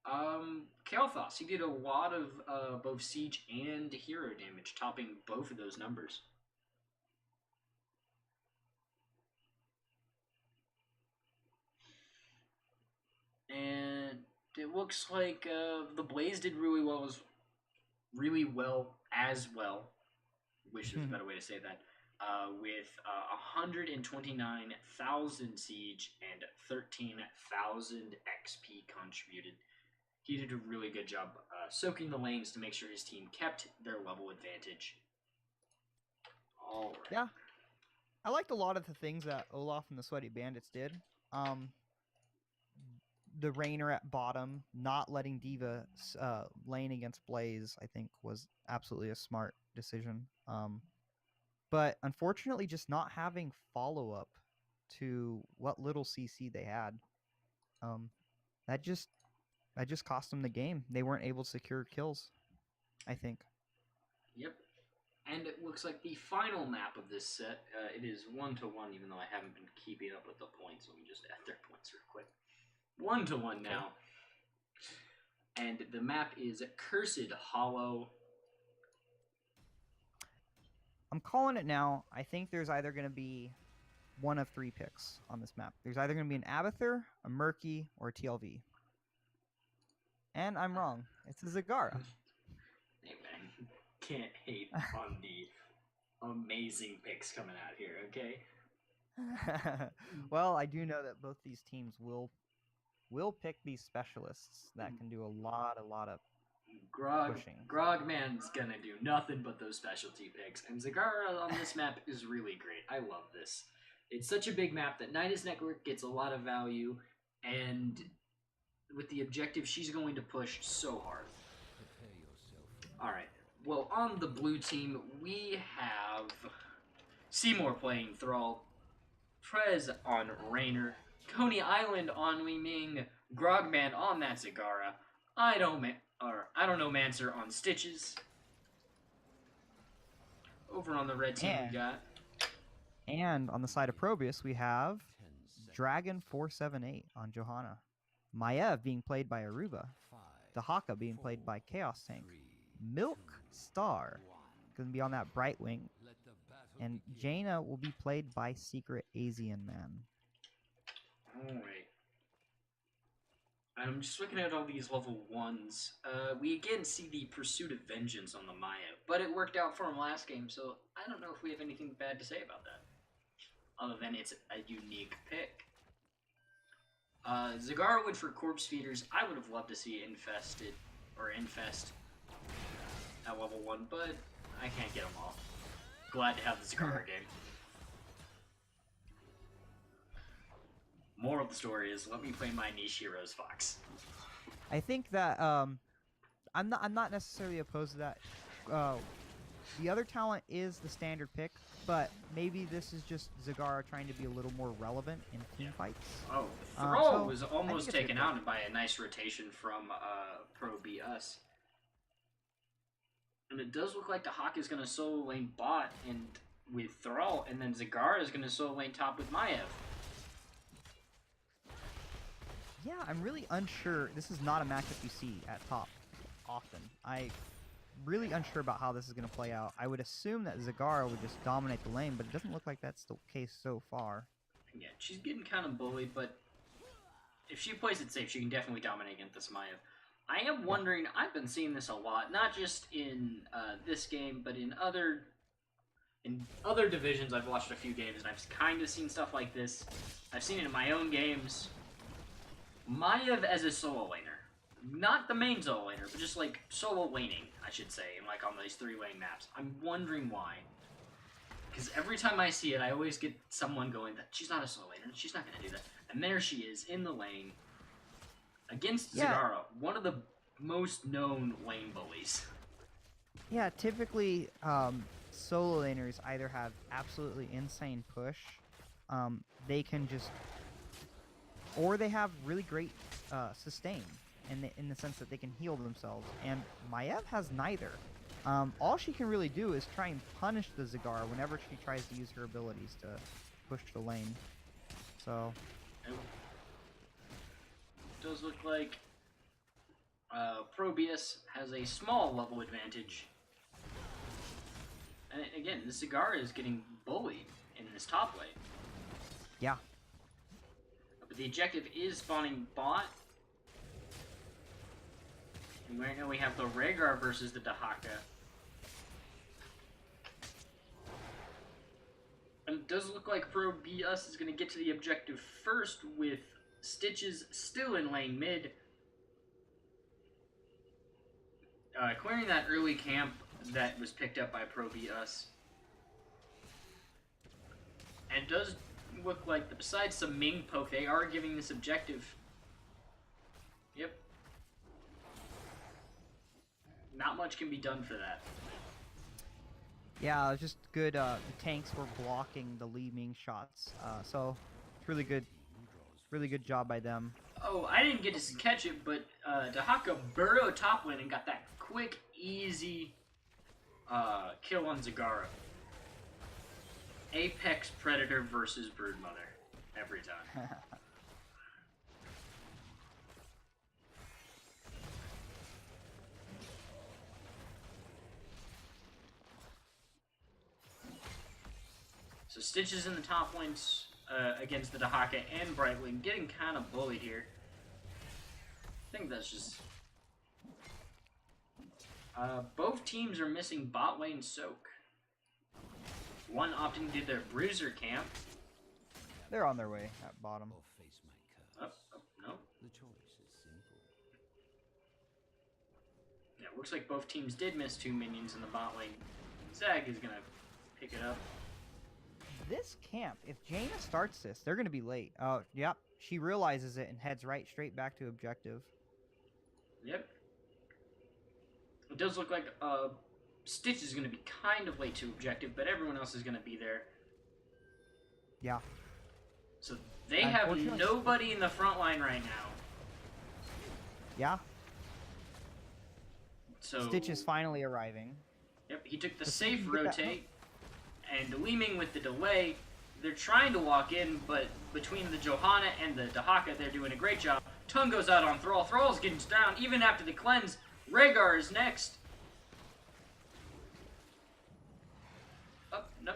Kael'thas, he did a lot of both siege and hero damage, topping both of those numbers. And it looks like the Blaze did really well as well. Wish there's a better way to say that. With 129,000 siege and 13,000 XP contributed. He did a really good job soaking the lanes to make sure his team kept their level advantage. All right. Yeah. I liked a lot of the things that Olaf and the Sweaty Bandits did. The Rainer at bottom, not letting Diva lane against Blaze, I think was absolutely a smart decision. But unfortunately, just not having follow-up to what little CC they had, that just cost them the game. They weren't able to secure kills, I think. Yep. And it looks like the final map of this set, it is 1-1, even though I haven't been keeping up with the points. Let me just add their points real quick. 1-1 now. And the map is Cursed Hollow. I'm calling it now. I think there's either going to be one of three picks on this map. There's either going to be an Abathur, a Murky, or a TLV. And I'm wrong. It's a Zagara. Hey man, can't hate on the amazing picks coming out here, okay? Well, I do know that both these teams will pick these specialists that can do a lot of pushing. Grogman's gonna do nothing but those specialty picks, and Zagara on this map is really great. I love this. It's such a big map that Nidus Network gets a lot of value, and with the objective, she's going to push so hard. Alright, well, on the blue team, we have Seymour playing Thrall, Prez on Raynor, Coney Island on Li Ming, Grogman on that Zagara, I don't know Mancer on Stitches. Over on the red team, we got. And on the side of ProBUs, we have Dragon478 on Johanna, Maiev being played by Aruba, the Haka being played by Chaos Tank, Milk Star going to be on that Brightwing, and Jaina will be played by Secret Asian Man. Alright. I'm just looking at all these level 1s. We again see the Pursuit of Vengeance on the Maya, but it worked out for him last game, so I don't know if we have anything bad to say about that. Other than it's a unique pick. Zagara would for Corpse Feeders. I would have loved to see Infest at level 1, but I can't get them all. Glad to have the Zagara game. Moral of the story is, let me play my niche heroes, Fox. I think that I'm not necessarily opposed to that. The other talent is the standard pick, but maybe this is just Zagara trying to be a little more relevant in team fights. Oh, Thrall was almost taken out by a nice rotation from ProBUs. And it does look like the Hawk is going to solo lane bot and with Thrall, and then Zagara is going to solo lane top with Maiev. Yeah, I'm really unsure. This is not a matchup you see at top often. I'm really unsure about how this is going to play out. I would assume that Zagara would just dominate the lane, but it doesn't look like that's the case so far. Yeah, she's getting kind of bullied, but if she plays it safe, she can definitely dominate against this Maiev. I am wondering, I've been seeing this a lot, not just in this game, but in other divisions. I've watched a few games, and I've kind of seen stuff like this. I've seen it in my own games. Maiev as a solo laner. Not the main solo laner, but just like solo laning, I should say, like on these 3-lane maps. I'm wondering why. Because every time I see it, I always get someone going that she's not a solo laner, she's not going to do that. And there she is, in the lane, against Zagara, one of the most known lane bullies. Yeah, typically solo laners either have absolutely insane push, they can just, or they have really great sustain in the sense that they can heal themselves, and Maiev has neither. All she can really do is try and punish the Zagara whenever she tries to use her abilities to push the lane. So... It does look like ProBUs has a small level advantage. And again, the Zagara is getting bullied in this top lane. Yeah. But the objective is spawning bot. And right now we have the Rhaegar versus the Dahaka. And it does look like ProBUs is going to get to the objective first with Stitches still in lane mid. Clearing that early camp that was picked up by ProBUs. And it does look like, besides some Ming poke, they are giving this objective. Yep. Not much can be done for that. Yeah, it was just good. The tanks were blocking the Li Ming shots, so it's really good job by them. Oh, I didn't get to catch it, but Dahaka burrowed top lane and got that quick, easy kill on Zagara. Apex Predator versus Broodmother every time. So Stitches in the top lanes against the Dahaka and Brightwing, getting kind of bullied here. I think that's just... both teams are missing bot lane soak. One opting to do their bruiser camp. They're on their way at bottom. No. The choice is simple. Yeah, looks like both teams did miss 2 minions in the bot lane. Zag is gonna pick it up. This camp, if Jaina starts this, they're going to be late. Oh, yep. She realizes it and heads straight back to objective. Yep. It does look like Stitch is going to be kind of late to objective, but everyone else is going to be there. Yeah. So they have nobody in the front line right now. Yeah. So Stitch is finally arriving. Yep, he took the safe rotate. And Li Ming with the delay, they're trying to walk in, but between the Johanna and the Dahaka, they're doing a great job. Tongue goes out on Thrall. Thrall's getting down even after the cleanse. Rhaegar is next. Oh, nope.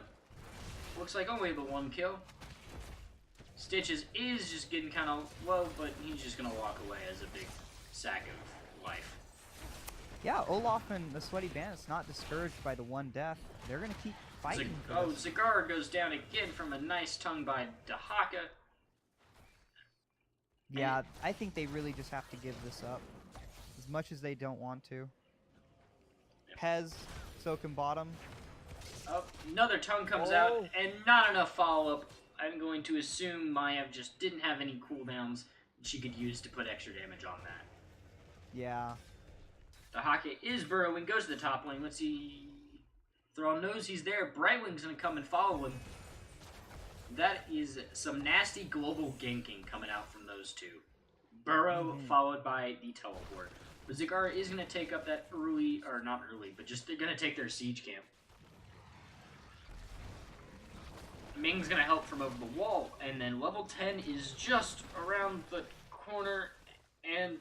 Looks like only the 1 kill. Stitches is just getting kind of low, but he's just going to walk away as a big sack of life. Yeah, Olaf and the Sweaty Bandits not discouraged by the 1 death. They're going to keep fighting. Zagara goes down again from a nice tongue by Dahaka. Yeah, I think they really just have to give this up. As much as they don't want to. Yep. Pez, soaking bottom. Oh, another tongue comes out, and not enough follow-up. I'm going to assume Maiev just didn't have any cooldowns she could use to put extra damage on that. Yeah. Dahaka is burrowing, goes to the top lane. Let's see. Thrall knows he's there. Brightwing's going to come and follow him. That is some nasty global ganking coming out from those two. Burrow followed by the teleport. But Zagara is going to take up that early, or not early, but just they're going to take their siege camp. Ming's going to help from over the wall, and then level 10 is just around the corner and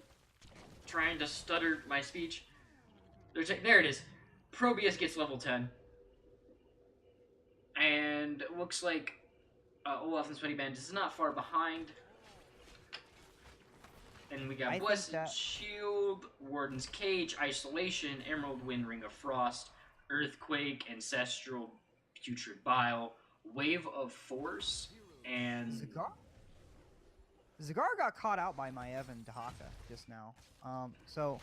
trying to stutter my speech. There it is. ProBUs gets level 10. And it looks like Olaf and Sweaty Bandits is not far behind. And we got Blessed Shield, Warden's Cage, Isolation, Emerald Wind, Ring of Frost, Earthquake, Ancestral, Putrid Bile, Wave of Force, and... Zagar got caught out by Maiev and Dahaka just now. So,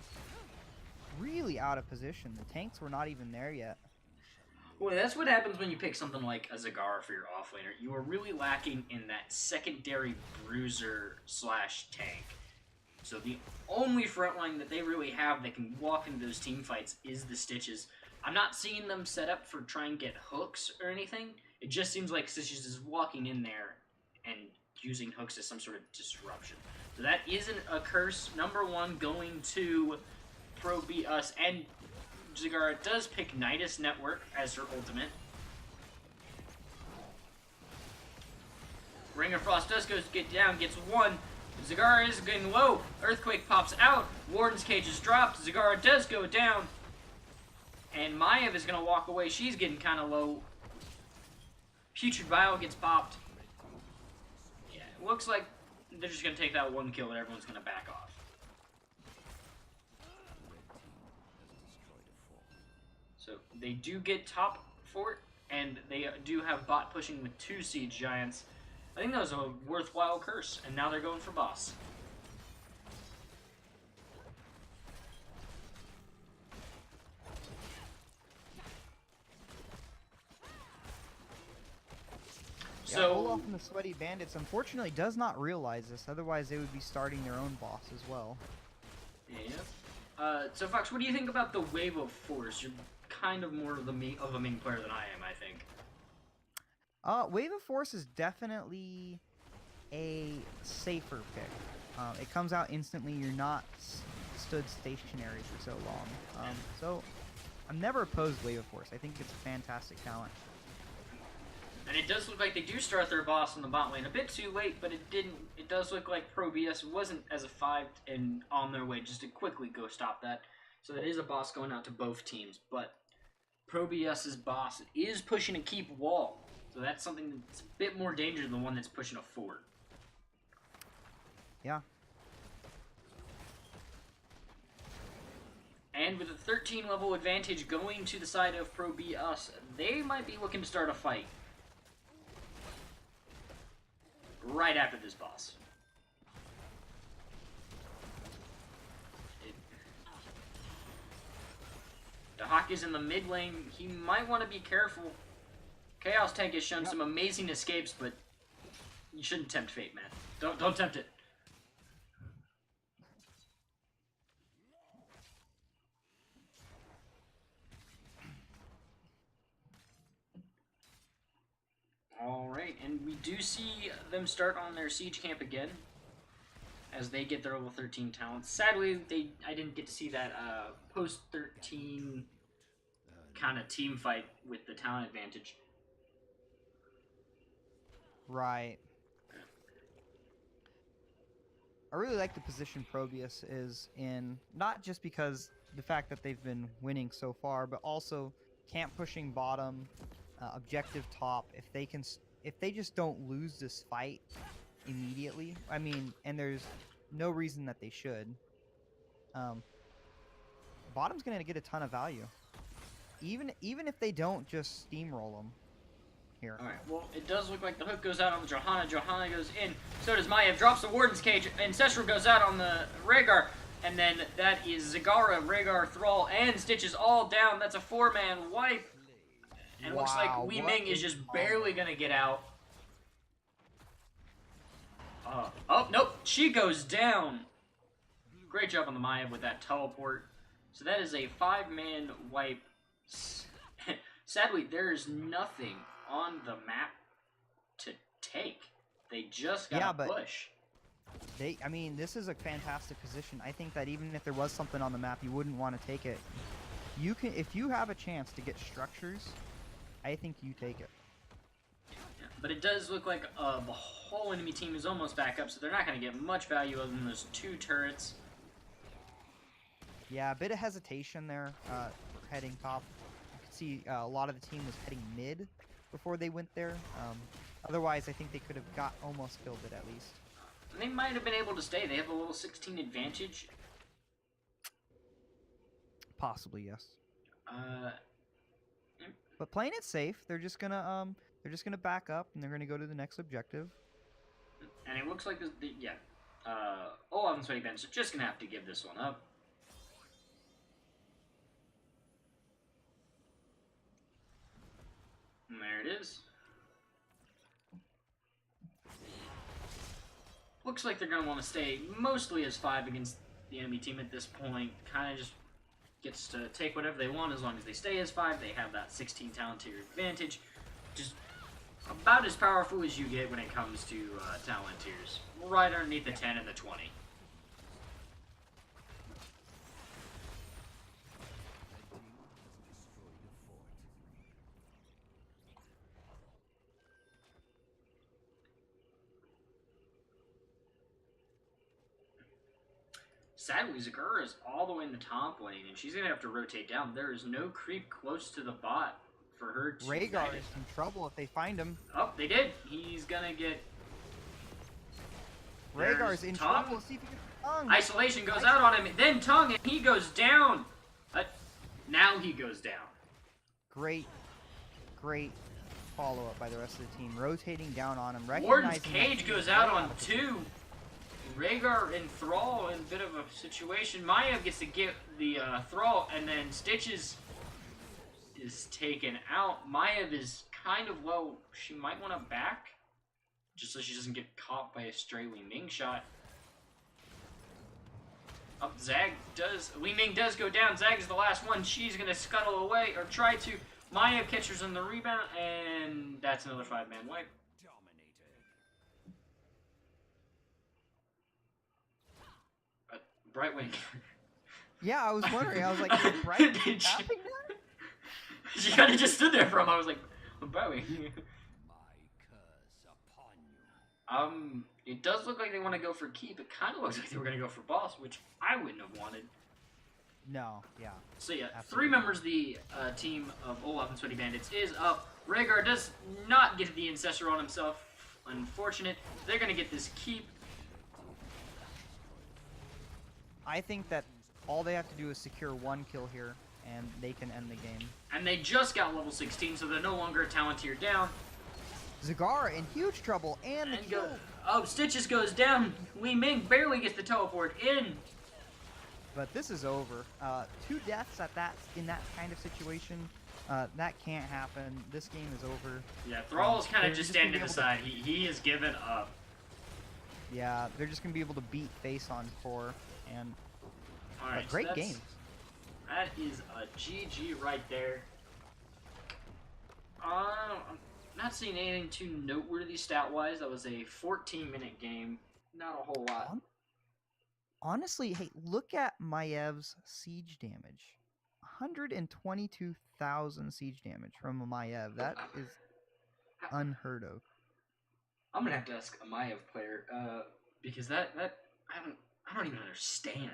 really out of position. The tanks were not even there yet. Well, that's what happens when you pick something like a Zagara for your offlaner. You are really lacking in that secondary bruiser / tank. So the only frontline that they really have that can walk into those team fights is the Stitches. I'm not seeing them set up for try and get hooks or anything. It just seems like Stitches is walking in there and using hooks as some sort of disruption. So that isn't a curse. Number 1 going to ProBUs, and Zagara does pick Nidus Network as her ultimate. Ring of Frost does get down, gets one. Zagara is getting low. Earthquake pops out. Warden's Cage is dropped. Zagara does go down. And Maiev is going to walk away. She's getting kind of low. Putrid Bile gets popped. Yeah, it looks like they're just going to take that one kill and everyone's going to back off. So they do get top fort, and they do have bot pushing with 2 Siege Giants. I think that was a worthwhile curse, and now they're going for boss. Yeah, Olaf and the Sweaty Bandits unfortunately does not realize this, otherwise they would be starting their own boss as well. Yeah. So Fox, what do you think about the Wave of Force? You're kind of more of a main player than I am, I think. Wave of Force is definitely a safer pick. It comes out instantly, you're not stood stationary for so long. So I'm never opposed Wave of Force. I think it's a fantastic talent. And it does look like they do start their boss in the bot lane a bit too late, but it didn't. It does look like ProBUs wasn't as a 5 and on their way just to quickly go stop that. So that is a boss going out to both teams, but ProBUs's boss is pushing a keep wall. So that's something that's a bit more dangerous than the one that's pushing a fort. Yeah. And with a 13 level advantage going to the side of ProBUs, they might be looking to start a fight right after this boss. The Hawk is in the mid lane. He might want to be careful. Chaos Tank has shown some amazing escapes, but you shouldn't tempt fate, man. Don't tempt it. Alright, and we do see them start on their siege camp again as they get their level 13 talents. Sadly, I didn't get to see that post 13 kind of team fight with the talent advantage. Right. I really like the position ProBUs is in, not just because the fact that they've been winning so far, but also camp pushing bottom, objective top. If they just don't lose this fight immediately, I mean, and there's no reason that they should, bottom's gonna get a ton of value, even if they don't just steamroll them here. Alright, well, it does look like the hook goes out on the Johanna. Johanna goes in. So does Maiev. Drops the Warden's Cage. Ancestral goes out on the Rhaegar. And then that is Zagara, Rhaegar, Thrall, and Stitches all down. That's a 4-man wipe. And it looks like Wei Ming is just barely going to get out. Oh, nope. She goes down. Great job on the Maiev with that teleport. So that is a 5-man wipe. Sadly, there is nothing on the map to take. They just gotta push. I mean, this is a fantastic position. I think that even if there was something on the map, you wouldn't want to take it. You can, if you have a chance to get structures, I think you take it. Yeah, but it does look like the whole enemy team is almost back up, so they're not going to get much value other than those 2 turrets. Yeah, a bit of hesitation there, heading top. You could see a lot of the team was heading mid before they went there. Otherwise, I think they could have almost killed it at least. They might have been able to stay. They have a level 16 advantage. Possibly, yes. But playing it safe, they're just gonna back up and they're gonna go to the next objective. And it looks like Olaf and Sweaty Bandits are just gonna have to give this one up. And there it is. Looks like they're going to want to stay mostly as 5 against the enemy team at this point. Kind of just gets to take whatever they want as long as they stay as 5. They have that 16 talent tier advantage. Just about as powerful as you get when it comes to talent tiers. Right underneath the 10 and the 20. Sadly, Zagura is all the way in the top lane, and she's gonna have to rotate down. There is no creep close to the bot for her to Rhaegar fight is it. in trouble if they find him. Oh, they did. He's gonna get... Rhaegar's in Tongue. trouble. See if he gets tongue. Isolation goes out on him, then Tongue, and he goes down. Now he goes down. Great follow-up by the rest of the team. Rotating down on him. Warden's recognizing cage that goes he's out way on 2. Rhaegar and Thrall in a bit of a situation. Maya gets to get the Thrall, and then Stitches is taken out. Maya is kind of low. She might want to back, just so she doesn't get caught by a stray Li Ming shot. Up, Li Ming does go down. Zag is the last one. She's gonna scuttle away, or try to. Maya catches in the rebound, and that's another 5-man wipe. Brightwing. Yeah, I was wondering. I was like, is Brightwing tapping that? She kind of just stood there for him. I was like, Brightwing. It does look like they want to go for keep. It kind of looks like they were going to go for boss, which I wouldn't have wanted. No, yeah. So yeah, Absolutely. 3 members of the team of Olaf and Sweaty Bandits is up. Rhaegar does not get the Ancestor on himself. Unfortunate. They're going to get this keep. I think that all they have to do is secure 1 kill here, and they can end the game. And they just got level 16, so they're no longer a talent tier down. Zagara in huge trouble, and the kill. Oh, Stitches goes down. Li Ming barely gets the teleport in. But this is over. 2 deaths in that kind of situation. That can't happen. This game is over. Yeah, Thrall's kind of They're just gonna standing be to the able side. He has given up. Yeah, they're just gonna be able to beat face on 4, and All right, great so game. That is a GG right there. I'm not seeing anything too noteworthy stat-wise. That was a 14-minute game. Not a whole lot. Honestly, hey, look at Maev's siege damage. 122,000 siege damage from a Maev. That is unheard of. I'm gonna have to ask a Maiev player, because that I don't even understand.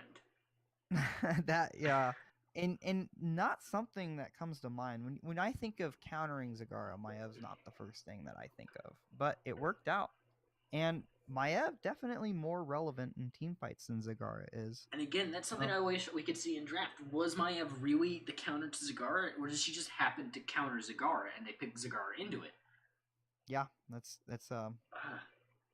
That, yeah. And not something that comes to mind. When I think of countering Zagara, Maev's not the first thing that I think of. But it worked out. And Maev definitely more relevant in team fights than Zagara is. And again, that's something I wish we could see in draft. Was Maiev really the counter to Zagara, or does she just happen to counter Zagara and they pick Zagara into it? Yeah, that's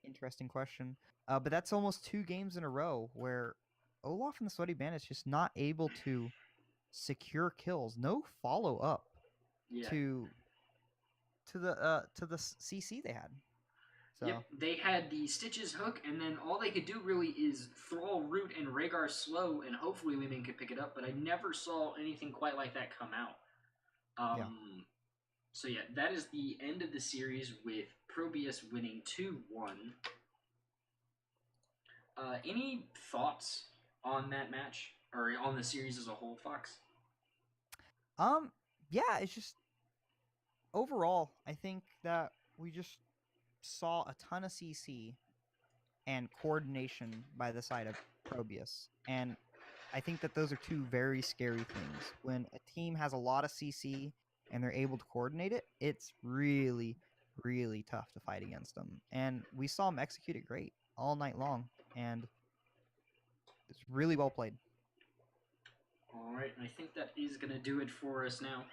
interesting question. But that's almost 2 games in a row where Olaf and the Sweaty Bandits just not able to secure kills. No follow up to the CC they had. So. Yep, they had the Stitches hook, and then all they could do really is Thrall root and Rhaegar slow, and hopefully Li Ming could pick it up, but I never saw anything quite like that come out. So yeah, that is the end of the series with ProBUs winning 2-1. Any thoughts on that match, or on the series as a whole, Fox? Yeah, it's just overall, I think that we just saw a ton of CC and coordination by the side of ProBUs, and I think that those are 2 very scary things. When a team has a lot of CC and they're able to coordinate it, it's really, really tough to fight against them. And we saw them execute it great all night long, and it's really well played. All right, and I think that is going to do it for us now.